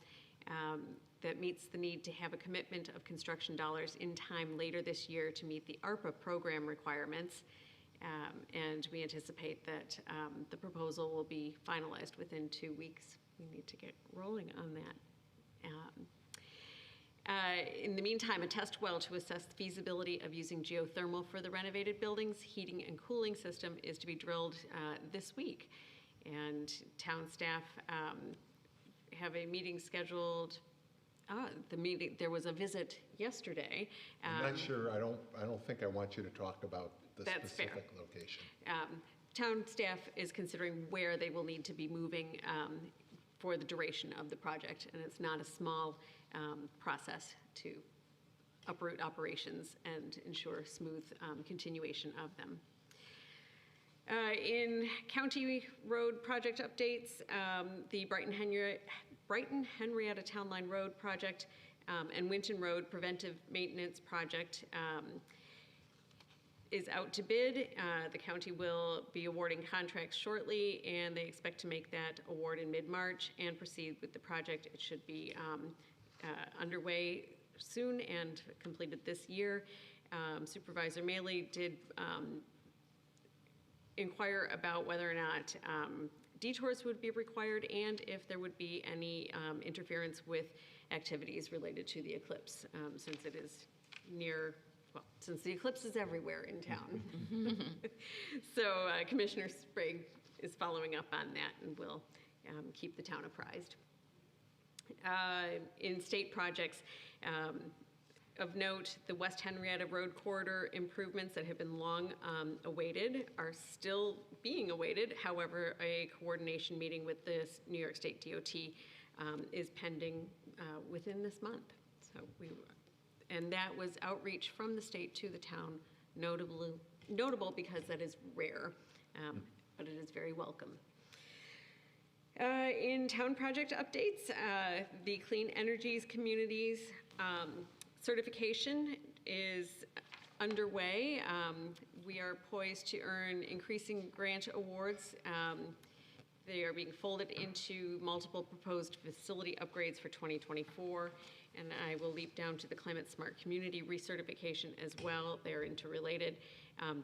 that meets the need to have a commitment of construction dollars in time later this year to meet the ARPA program requirements. And we anticipate that the proposal will be finalized within 2 weeks. We need to get rolling on that. In the meantime, a test well to assess the feasibility of using geothermal for the renovated building's heating and cooling system is to be drilled this week. And town staff have a meeting scheduled. There was a visit yesterday. I'm not sure, I don't think I want you to talk about the That's fair. specific location. Town staff is considering where they will need to be moving for the duration of the project, and it's not a small process to uproot operations and ensure smooth continuation of them. In county road project updates, the Brighton Henrietta Town Line Road project and Winton Road preventive maintenance project is out to bid. The county will be awarding contracts shortly, and they expect to make that award in mid-March and proceed with the project. It should be underway soon and completed this year. Supervisor Maley did inquire about whether or not detours would be required, and if there would be any interference with activities related to the eclipse, since it is near, well, since the eclipse is everywhere in town. So Commissioner Sprague is following up on that and will keep the town apprised. In state projects, of note, the West Henrietta Road corridor improvements that have been long awaited are still being awaited. However, a coordination meeting with the New York State DOT is pending within this month. So and that was outreach from the state to the town, notable because that is rare, but it is very welcome. In town project updates, the Clean Energies Communities certification is underway. We are poised to earn increasing grant awards. They are being folded into multiple proposed facility upgrades for 2024. And I will leap down to the Climate Smart Community recertification as well. They're interrelated.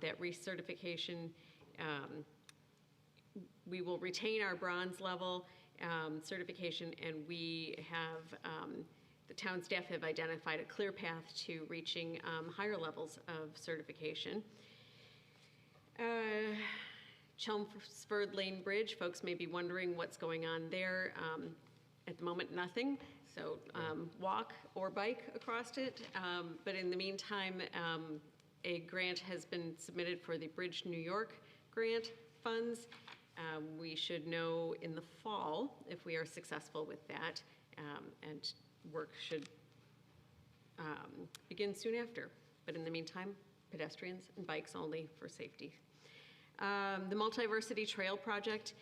That recertification, we will retain our bronze level certification, and we have, the town staff have identified a clear path to reaching higher levels of certification. Chelmsford Lane Bridge, folks may be wondering what's going on there. At the moment, nothing. So walk or bike across it. But in the meantime, a grant has been submitted for the Bridge New York grant funds. We should know in the fall if we are successful with that, and work should begin soon after. But in the meantime, pedestrians and bikes only for safety. The Multiversity Trail Project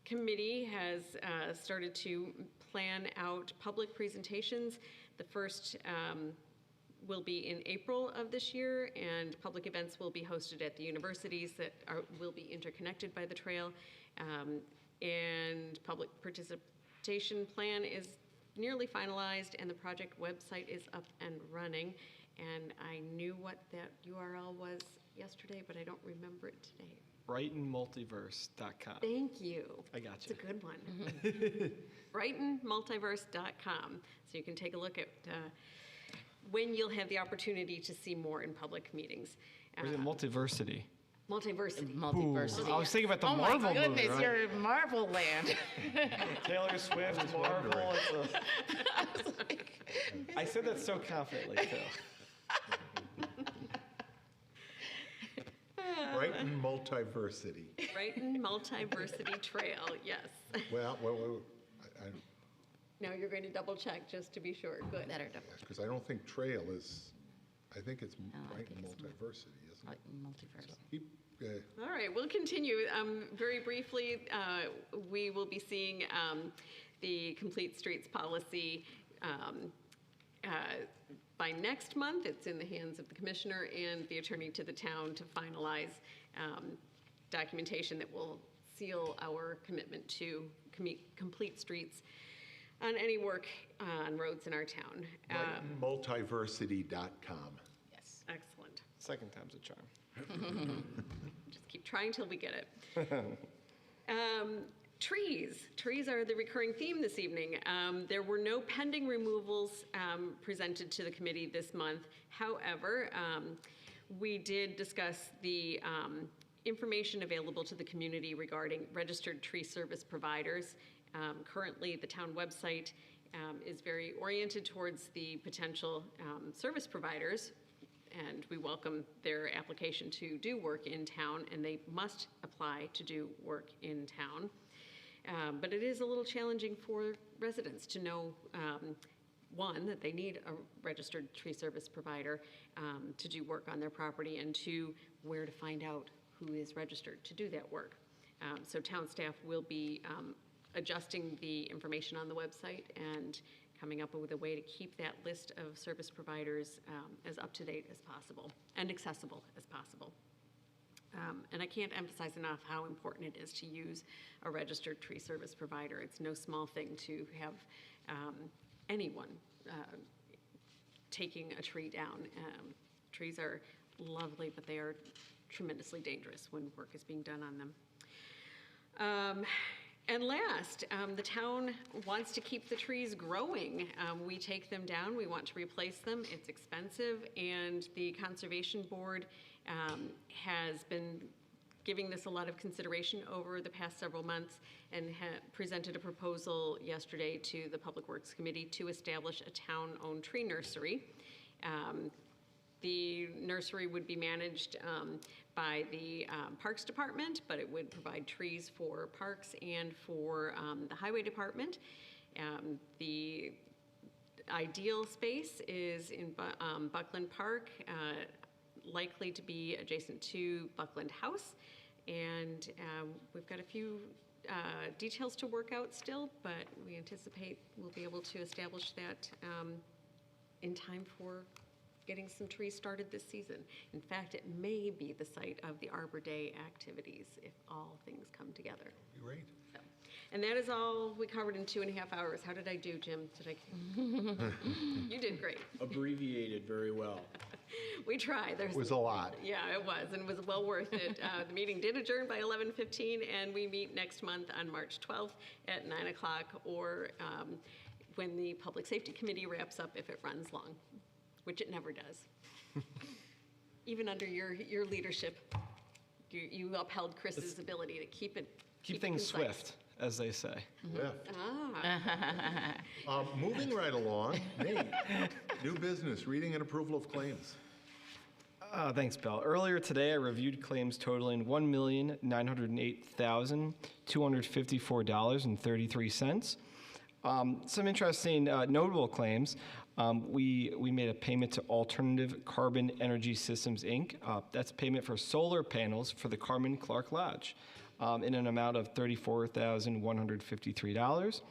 Committee has started to plan out public presentations. The first will be in April of this year, and public events will be hosted at the universities that will be interconnected by the trail. And public participation plan is nearly finalized, and the project website is up and running. And I knew what that URL was yesterday, but I don't remember it today. BrightonMultiverse.com. Thank you. I got you. It's a good one. BrightonMultiverse.com. So you can take a look at when you'll have the opportunity to see more in public meetings. Or is it Multiversity? Multiversity. Multiversity. I was thinking about the Oh Marvel my goodness, movie, right? you're in Marvel land. Taylor Swift, Marvel. I said that so confidently, too. Brighton Multiversity. Brighton Multiversity Trail, yes. Well, Now you're going to double check just to be sure. Good. Better double. because I don't think trail is, I think it's I Brighton think it's Multiversity, isn't it? Like multiverse. Keep, All right, we'll continue. Very briefly, we will be seeing the Complete Streets policy by next month. It's in the hands of the commissioner and the attorney to the town to finalize documentation that will seal our commitment to complete streets on any work on roads in our town. BrightonMultiversity.com. Yes. Excellent. Second time's a charm. Just keep trying till we get it. Trees are the recurring theme this evening. There were no pending removals presented to the committee this month. However, we did discuss the information available to the community regarding registered tree service providers. Currently, the town website is very oriented towards the potential service providers, and we welcome their application to do work in town, and they must apply to do work in town. But it is a little challenging for residents to know, one, that they need a registered tree service provider to do work on their property, and two, where to find out who is registered to do that work. So town staff will be adjusting the information on the website and coming up with a way to keep that list of service providers as up-to-date as possible and accessible as possible. And I can't emphasize enough how important it is to use a registered tree service provider. It's no small thing to have anyone taking a tree down. Trees are lovely, but they are tremendously dangerous when work is being done on them. And last, the town wants to keep the trees growing. We take them down, we want to replace them, it's expensive, and the Conservation Board has been giving this a lot of consideration over the past several months and presented a proposal yesterday to the Public Works Committee to establish a town-owned tree nursery. The nursery would be managed by the Parks Department, but it would provide trees for parks and for the Highway Department. The ideal space is in Buckland Park, likely to be adjacent to Buckland House. And we've got a few details to work out still, but we anticipate we'll be able to establish that in time for getting some trees started this season. In fact, it may be the site of the Arbor Day activities if all things come together. Great. So, and that is all we covered in 2.5 hours. How did I do, Jim? You did great. Abbreviated very well. We tried. It was a lot. Yeah, it was, and it was well worth it. The meeting did adjourn by 11:15, and we meet next month on March 12th at 9 o'clock, or when the Public Safety Committee wraps up if it runs long, which it never does. Even under your leadership, you upheld Chris's ability to keep it Things concise. swift, as they say. Swift. Ah. Moving right along, Nate, new business, reading and approval of claims. Thanks, Bill. Earlier today, I reviewed claims totaling $1,908,254.33. Some interesting notable claims. We made a payment to Alternative Carbon Energy Systems, Inc. That's payment for solar panels for the Carmen Clark Lodge in an amount of $34,153.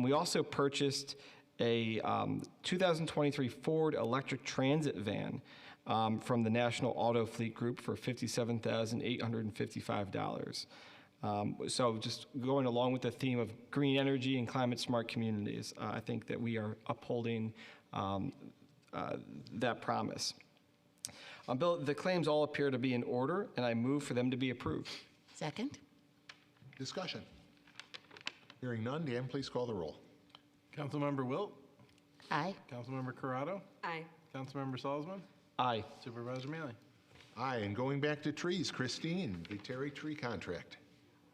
We also purchased a 2023 Ford electric transit van from the National Auto Fleet Group for $57,855. So just going along with the theme of green energy and climate smart communities, I think that we are upholding that promise. Bill, the claims all appear to be in order, and I move for them to be approved. Second? Discussion. Hearing none, Dan, please call the roll. Councilmember Wilt? Aye. Councilmember Corrado? Aye. Councilmember Salzman? Aye. Supervisor Mealy? Aye, and going back to trees, Christine, the Terry tree contract.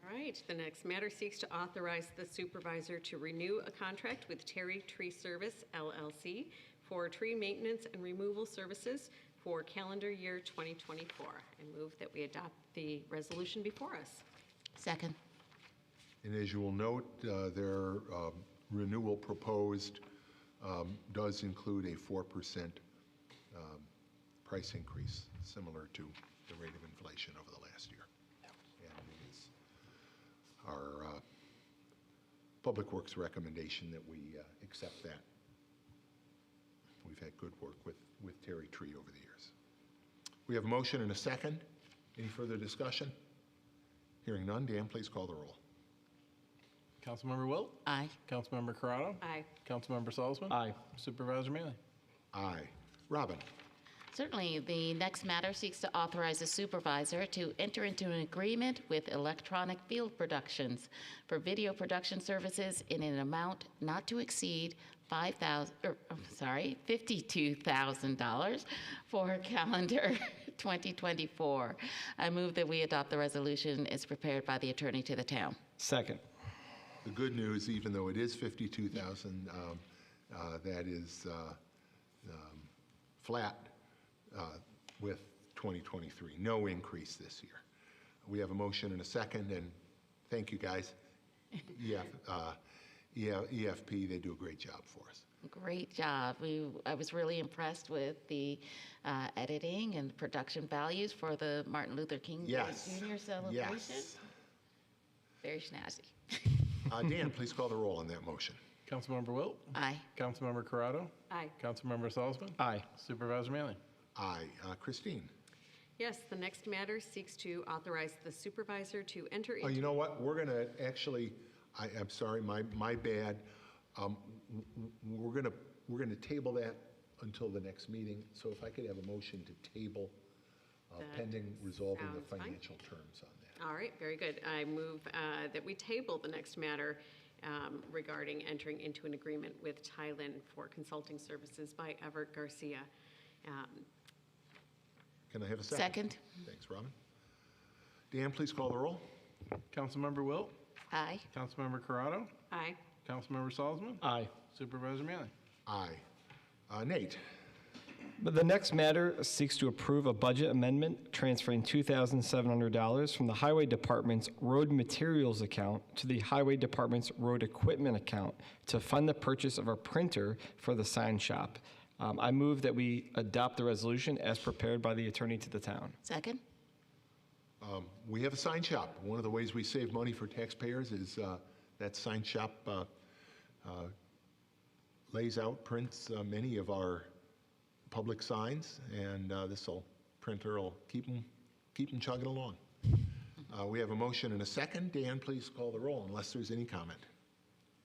All right, the next matter seeks to authorize the supervisor to renew a contract with Terry Tree Service, LLC, for tree maintenance and removal services for calendar year 2024. I move that we adopt the resolution before us. Second? And as you will note, their renewal proposed does include a 4% price increase, similar to the rate of inflation over the last year. And it is our Public Works recommendation that we accept that. We've had good work with Terry Tree over the years. We have a motion and a second. Any further discussion? Hearing none, Dan, please call the roll. Councilmember Wilt? Aye. Councilmember Corrado? Aye. Councilmember Salzman? Aye. Supervisor Mealy? Aye. Robin? Certainly, the next matter seeks to authorize the supervisor to enter into an agreement with Electronic Field Productions for video production services in an amount not to exceed $52,000 for calendar 2024. I move that we adopt the resolution as prepared by the attorney to the town. Second. The good news, even though it is 52,000, that is flat with 2023. No increase this year. We have a motion and a second, and thank you, guys. EFP, they do a great job for us. Great job. I was really impressed with the editing and production values for the Martin Luther King Yes. Jr. celebration. Yes. Very snazzy. Dan, please call the roll on that motion. Councilmember Wilt? Aye. Councilmember Corrado? Aye. Councilmember Salzman? Aye. Supervisor Mealy? Aye. Christine? Yes, the next matter seeks to authorize the supervisor to enter Oh, into. you know what? We're going to actually, I'm sorry, my bad. We're going to table that until the next meeting. So if I could have a motion to table That pending resolving the sounds fine. financial terms on that. All right, very good. I move that we table the next matter regarding entering into an agreement with Thailand for consulting services by Everett Garcia. Can I have a second? Second. Thanks, Robin. Dan, please call the roll. Councilmember Wilt, Aye. Councilmember Corrado, Aye. Councilmember Salzman, Aye. Supervisor Mealy. Aye. Nate? But the next matter seeks to approve a budget amendment transferring $2,700 from the Highway Department's road materials account to the Highway Department's road equipment account to fund the purchase of a printer for the sign shop. I move that we adopt the resolution as prepared by the attorney to the town. Second. We have a sign shop. One of the ways we save money for taxpayers is that sign shop lays out, prints many of our public signs, and this printer will keep them chugging along. We have a motion and a second. Dan, please call the roll unless there's any comment.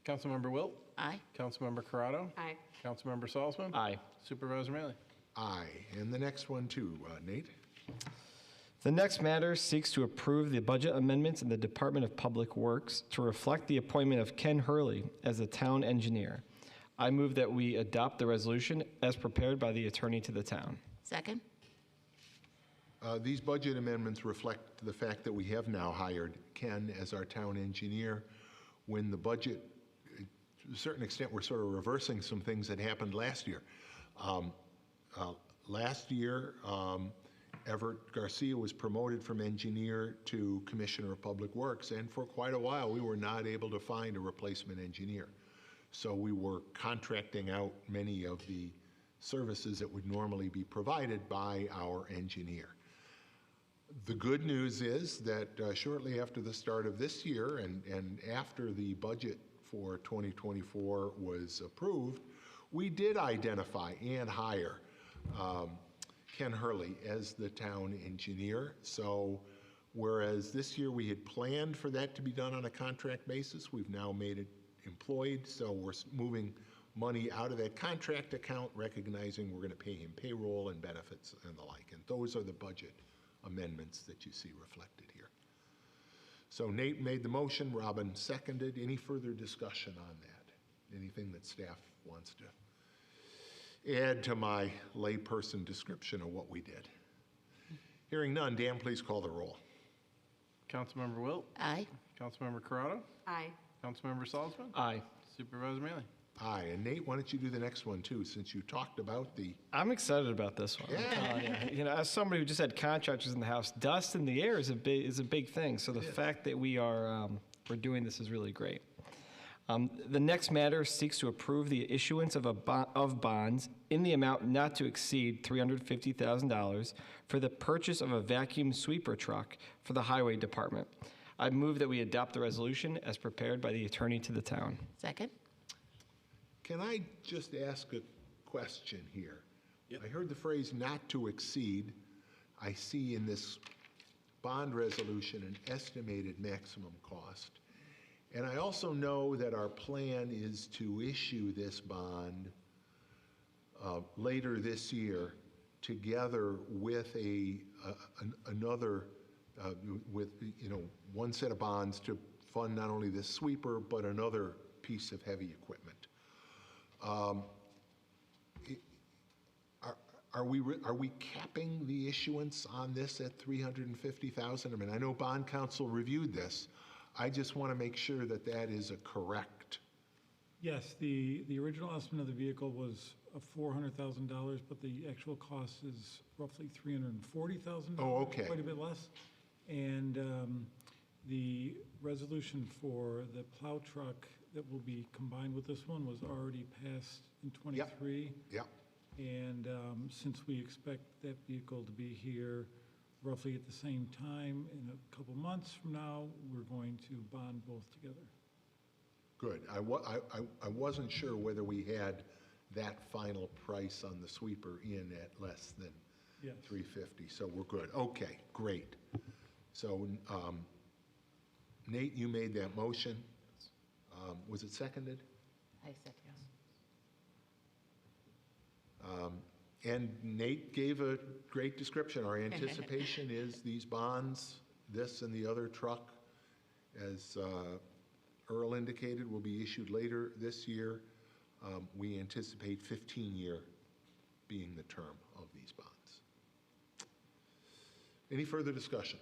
Councilmember Wilt, Aye. Councilmember Corrado, Aye. Councilmember Salzman, Aye. Supervisor Mealy. Aye. And the next one too, Nate? The next matter seeks to approve the budget amendments in the Department of Public Works to reflect the appointment of Ken Hurley as the town engineer. I move that we adopt the resolution as prepared by the attorney to the town. Second. These budget amendments reflect the fact that we have now hired Ken as our town engineer. When the budget, to a certain extent, we're sort of reversing some things that happened last year. Last year, Everett Garcia was promoted from engineer to Commissioner of Public Works, and for quite a while, we were not able to find a replacement engineer. So we were contracting out many of the services that would normally be provided by our engineer. The good news is that shortly after the start of this year and after the budget for 2024 was approved, we did identify and hire Ken Hurley as the town engineer. So whereas this year we had planned for that to be done on a contract basis, we've now made it employed, so we're moving money out of that contract account, recognizing we're going to pay him payroll and benefits and the like. And those are the budget amendments that you see reflected here. So Nate made the motion, Robin seconded. Any further discussion on that? Anything that staff wants to add to my layperson description of what we did? Hearing none, Dan, please call the roll. Councilmember Wilt, Aye. Councilmember Corrado, Aye. Councilmember Salzman, Aye. Supervisor Mealy. Aye, and Nate, why don't you do the next one too, since you talked about the, I'm excited about this one. You know, as somebody who just had contractors in the house, dust in the air is a big thing. So the fact that we're doing this is really great. The next matter seeks to approve the issuance of bonds in the amount not to exceed $350,000 for the purchase of a vacuum sweeper truck for the Highway Department. I move that we adopt the resolution as prepared by the attorney to the town. Second. can I just ask a question here? I heard the phrase "not to exceed." I see in this bond resolution an estimated maximum cost. And I also know that our plan is to issue this bond later this year together with another, with, one set of bonds to fund not only this sweeper, but another piece of heavy equipment. Are we capping the issuance on this at $350,000? I mean, I know bond counsel reviewed this. I just want to make sure that that is a correct. Yes, the original estimate of the vehicle was $400,000, but the actual cost is roughly $340,000. Oh, okay. Quite a bit less. And the resolution for the plow truck that will be combined with this one was already passed in '23. Yep. And since we expect that vehicle to be here roughly at the same time, in a couple months from now, we're going to bond both together. Good. I wasn't sure whether we had that final price on the sweeper in at less than Yes. $350, so we're good. Okay, great. So Nate, you made that motion. Was it seconded? I said yes. And Nate gave a great description. Our anticipation is these bonds This and the other truck, as Earl indicated, will be issued later this year. We anticipate 15-year being the term of these bonds. Any further discussion?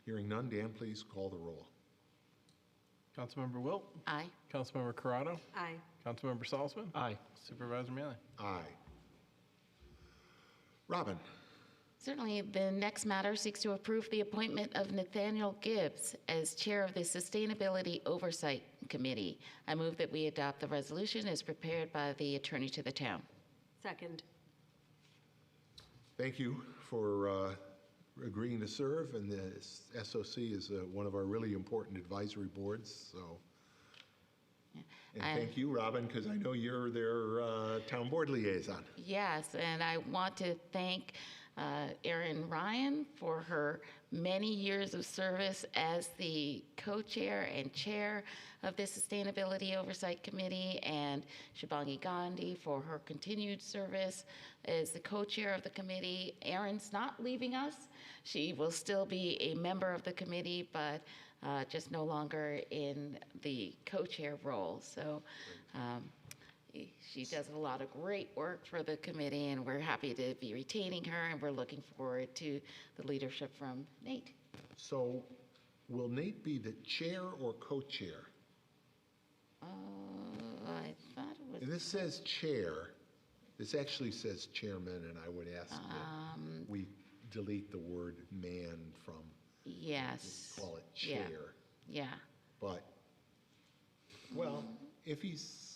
Hearing none, Dan, please call the roll. Councilmember Wilt? Aye. Councilmember Corrado? Aye. Councilmember Salzman? Aye. Supervisor Mealy? Aye. Robin? Certainly, the next matter seeks to approve the appointment of Nathaniel Gibbs as Chair of the Sustainability Oversight Committee. I move that we adopt the resolution as prepared by the Attorney to the Town. Second. Thank you for agreeing to serve, and the SOC is one of our really important advisory boards, so. And thank you, Robin, because I know you're their town board liaison. Yes, and I want to thank Erin Ryan for her many years of service as the co-chair and chair of the Sustainability Oversight Committee, and Shubhangi Gandhi for her continued service as the co-chair of the committee. Erin's not leaving us. She will still be a member of the committee, but just no longer in the co-chair role. So she does a lot of great work for the committee, and we're happy to be retaining her, and we're looking forward to the leadership from Nate. So will Nate be the chair or co-chair? I thought it was. This says chair. This actually says chairman, and I would ask that we delete the word man from, Yes. call it Yeah. chair. Yeah. But, well, if he's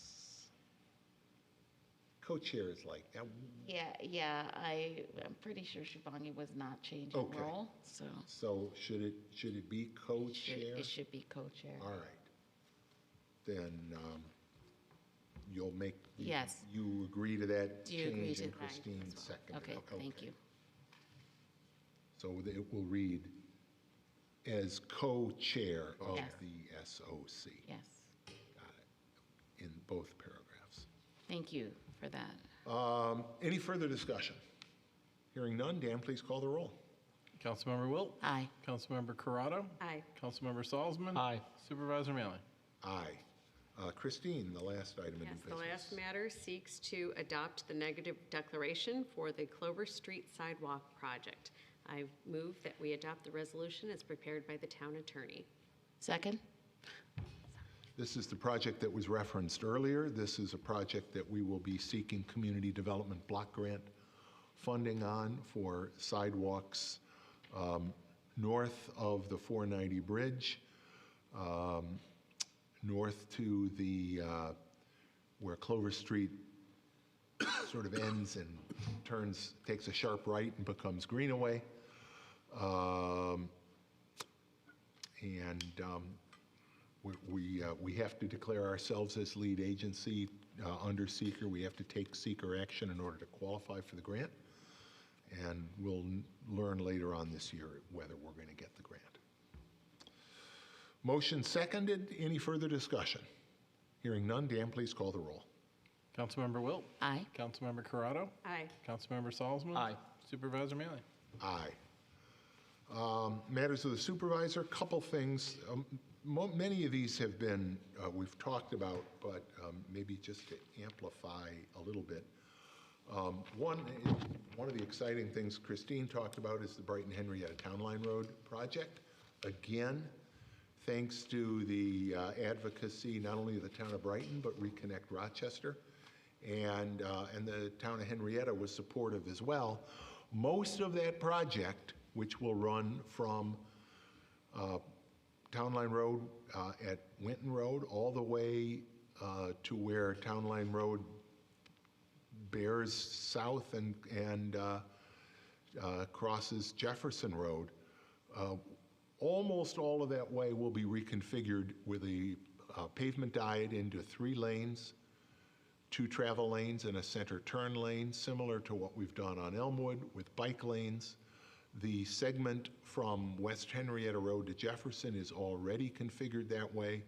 co-chair is like that. Yeah. I'm pretty sure Shubhangi was not changing Okay. role, so So should it be co-chair? it should be co-chair. All right. Then you'll make. Yes. You agree to that Do you agree change, to and that Christine as well? seconded. Okay, thank you. So it will read as co-chair of Yes. the SOC. Yes. Got it. In both paragraphs. Thank you for that. Any further discussion? Hearing none, Dan, please call the roll. Councilmember Wilt? Aye. Councilmember Corrado? Aye. Councilmember Salzman? Aye. Supervisor Mealy? Aye. Christine, the last item of new Yes, business. the last matter seeks to adopt the negative declaration for the Clover Street Sidewalk Project. I move that we adopt the resolution as prepared by the town attorney. Second? This is the project that was referenced earlier. This is a project that we will be seeking community development block grant funding on for sidewalks north of the 490 bridge, north to the, where Clover Street sort of ends and turns, takes a sharp right and becomes Greenaway. We have to declare ourselves as lead agency under seeker. We have to take seeker action in order to qualify for the grant. And we'll learn later on this year whether we're going to get the grant. Motion seconded. Any further discussion? Hearing none, Dan, please call the roll. Councilmember Wilt? Aye. Councilmember Corrado? Aye. Councilmember Salzman? Aye. Supervisor Mealy? Aye. Matters of the supervisor, couple things. Many of these have been, we've talked about, but maybe just to amplify a little bit. One of the exciting things Christine talked about is the Brighton Henrietta Town Line Road project. Again, thanks to the advocacy not only of the town of Brighton, but Reconnect Rochester. And the town of Henrietta was supportive as well. Most of that project, which will run from Town Line Road at Winton Road all the way to where Town Line Road bears south and crosses Jefferson Road. Almost all of that way will be reconfigured with a pavement diet into 3 lanes, 2 travel lanes and a center turn lane, similar to what we've done on Elmwood with bike lanes. The segment from West Henrietta Road to Jefferson is already configured that way.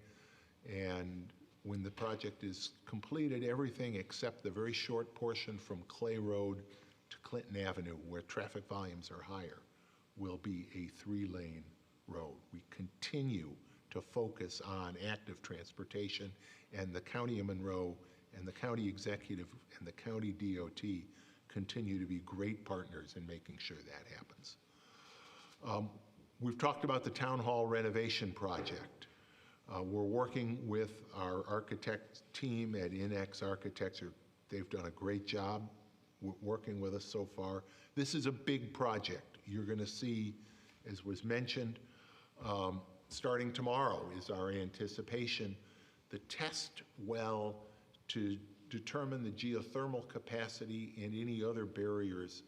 And when the project is completed, everything except the very short portion from Clay Road to Clinton Avenue, where traffic volumes are higher, will be a 3-lane road. We continue to focus on active transportation, and the County of Monroe and the county executive and the county DOT continue to be great partners in making sure that happens. We've talked about the town hall renovation project. We're working with our architect team at INX Architecture. They've done a great job working with us so far. This is a big project. You're going to see, as was mentioned, starting tomorrow is our anticipation, the test well to determine the geothermal capacity and any other barriers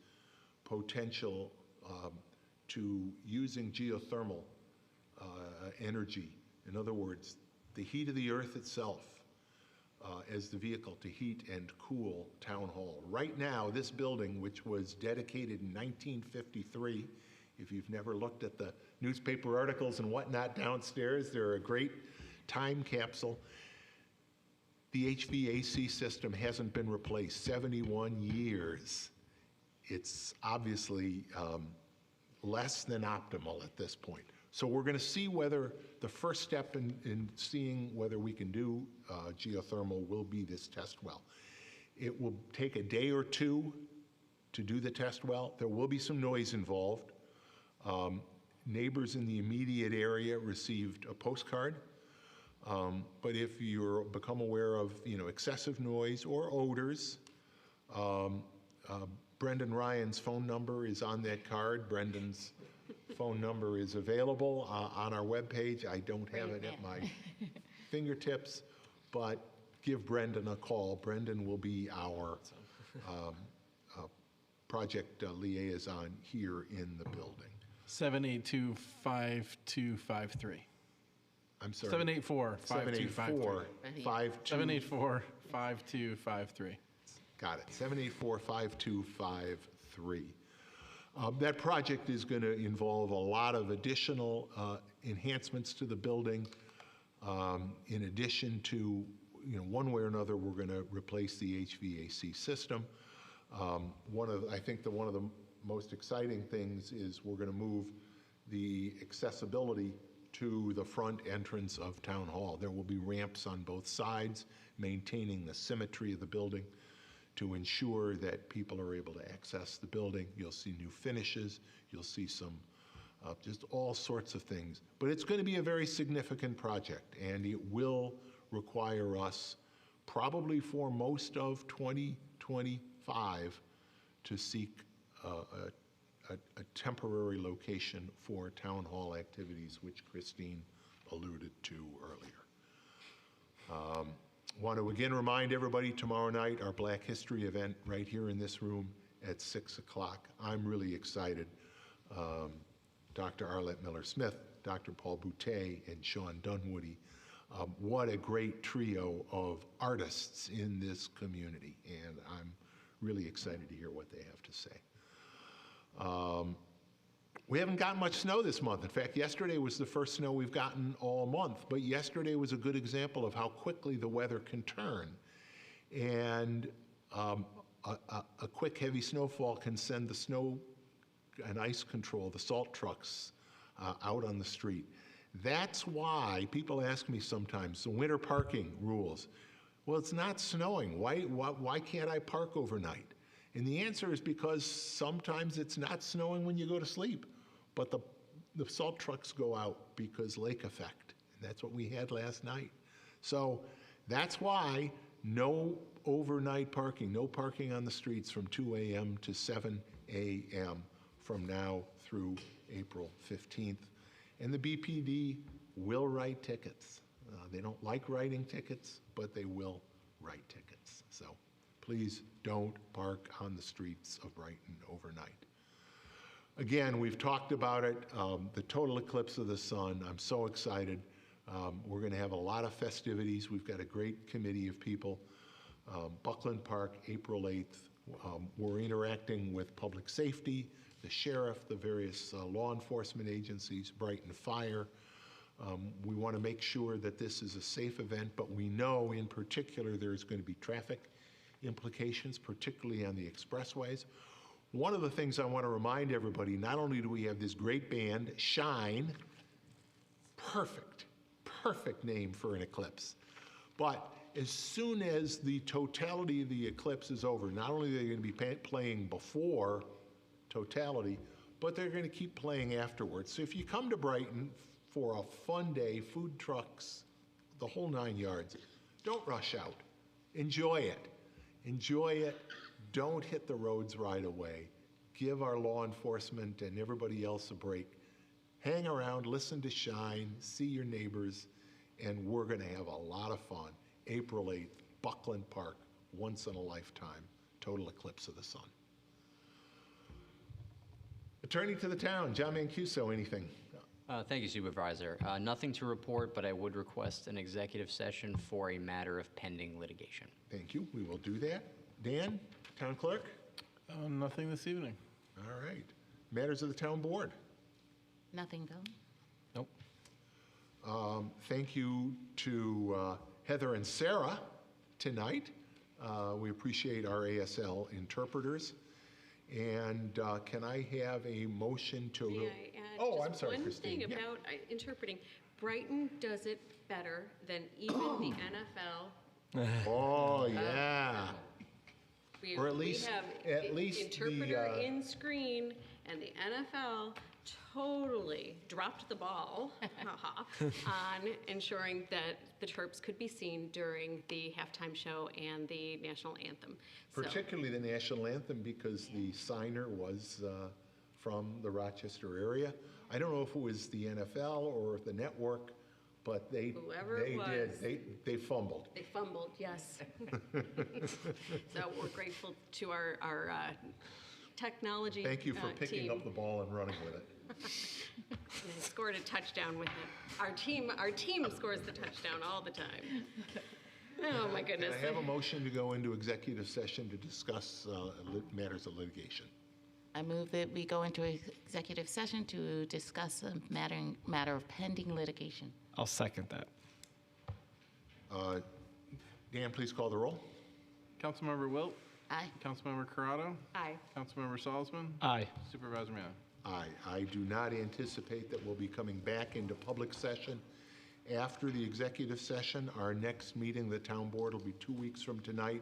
potential to using geothermal energy. In other words, the heat of the earth itself as the vehicle to heat and cool Town Hall. Right now, this building, which was dedicated in 1953, if you've never looked at the newspaper articles and whatnot downstairs, they're a great time capsule. The HVAC system hasn't been replaced, 71 years. It's obviously less than optimal at this point. So we're going to see whether the first step in seeing whether we can do geothermal will be this test well. It will take a day or two to do the test well. There will be some noise involved. Neighbors in the immediate area received a postcard. But if you're become aware of excessive noise or odors, Brendan Ryan's phone number is on that card. Brendan's phone number is available on our webpage. I don't have it at my fingertips, but give Brendan a call. Brendan will be our project liaison here in the building. 782-5253. I'm sorry. 784-5253. 784-5253. 784-5253. Got it, 784-5253. That project is going to involve a lot of additional enhancements to the building. In addition to, one way or another, we're going to replace the HVAC system. I think one of the most exciting things is we're going to move the accessibility to the front entrance of Town Hall. There will be ramps on both sides, maintaining the symmetry of the building to ensure that people are able to access the building. You'll see new finishes. You'll see some, just all sorts of things. But it's going to be a very significant project, and it will require us, probably for most of 2025, to seek a temporary location for town hall activities, which Christine alluded to earlier. Want to again remind everybody, tomorrow night, our Black History event right here in this room at 6 o'clock. I'm really excited. Dr. Arlette Miller-Smith, Dr. Paul Boutte, and Sean Dunwoody. What a great trio of artists in this community, and I'm really excited to hear what they have to say. We haven't gotten much snow this month. In fact, yesterday was the first snow we've gotten all month, but yesterday was a good example of how quickly the weather can turn. And a quick, heavy snowfall can send the snow and ice control, the salt trucks, out on the street. That's why people ask me sometimes, the winter parking rules. Well, it's not snowing. Why can't I park overnight? And the answer is because sometimes it's not snowing when you go to sleep, but the salt trucks go out because lake effect. And that's what we had last night. So that's why no overnight parking, no parking on the streets from 2 a.m. to 7 a.m. from now through April 15th. And the BPD will write tickets. They don't like writing tickets, but they will write tickets. So please don't park on the streets of Brighton overnight. Again, we've talked about it, the total eclipse of the sun. I'm so excited. We're going to have a lot of festivities. We've got a great committee of people. Buckland Park, April 8th. We're interacting with public safety, the sheriff, the various law enforcement agencies, Brighton Fire. We want to make sure that this is a safe event, but we know in particular there's going to be traffic implications, particularly on the expressways. One of the things I want to remind everybody, not only do we have this great band, Shine, perfect name for an eclipse, but as soon as the totality of the eclipse is over, not only are they going to be playing before totality, but they're going to keep playing afterwards. So if you come to Brighton for a fun day, food trucks, the whole 9 yards, don't rush out. Enjoy it. Enjoy it. Don't hit the roads right away. Give our law enforcement and everybody else a break. Hang around, listen to Shine, see your neighbors, and we're going to have a lot of fun. April 8th, Buckland Park, once in a lifetime, total eclipse of the sun. Attorney to the town, John Mancuso, anything? Thank you, Supervisor. Nothing to report, but I would request an executive session for a matter of pending litigation. Thank you, we will do that. Dan, town clerk? Nothing this evening. All right. Matters of the town board? Nothing, Bill? Nope. Thank you to Heather and Sarah tonight. We appreciate our ASL interpreters. And can I have a motion to? May I add Oh, just I'm sorry, one Christine. thing Yeah. about interpreting? Brighton does it better than even the NFL. Oh, yeah. Or at We least- have at least interpreter the, in screen, and the NFL totally dropped the ball on ensuring that the Terps could be seen during the halftime show and the national anthem. So, Particularly the national anthem, because the signer was from the Rochester area. I don't know if it was the NFL or the network, but Whoever it was. they fumbled. they fumbled, yes. So we're grateful to our technology Thank you for picking team. up the ball and running with it. And I scored a touchdown with it. Our team scores the touchdown all the time. Oh, my Can goodness. I have a motion to go into executive session to discuss matters of litigation? I move that we go into executive session to discuss a matter of pending litigation. I'll second that. Dan, please call the roll. Councilmember Wilt? Aye. Councilmember Corrado? Aye. Councilmember Salzman? Aye. Supervisor Mann? Aye. I do not anticipate that we'll be coming back into public session after the executive session. Our next meeting, of the town board, will be 2 weeks from tonight,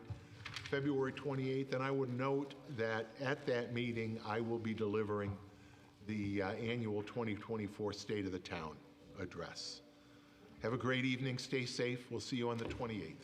February 28th. And I would note that at that meeting, I will be delivering the annual 2024 State of the Town address. Have a great evening. Stay safe. We'll see you on the 28th.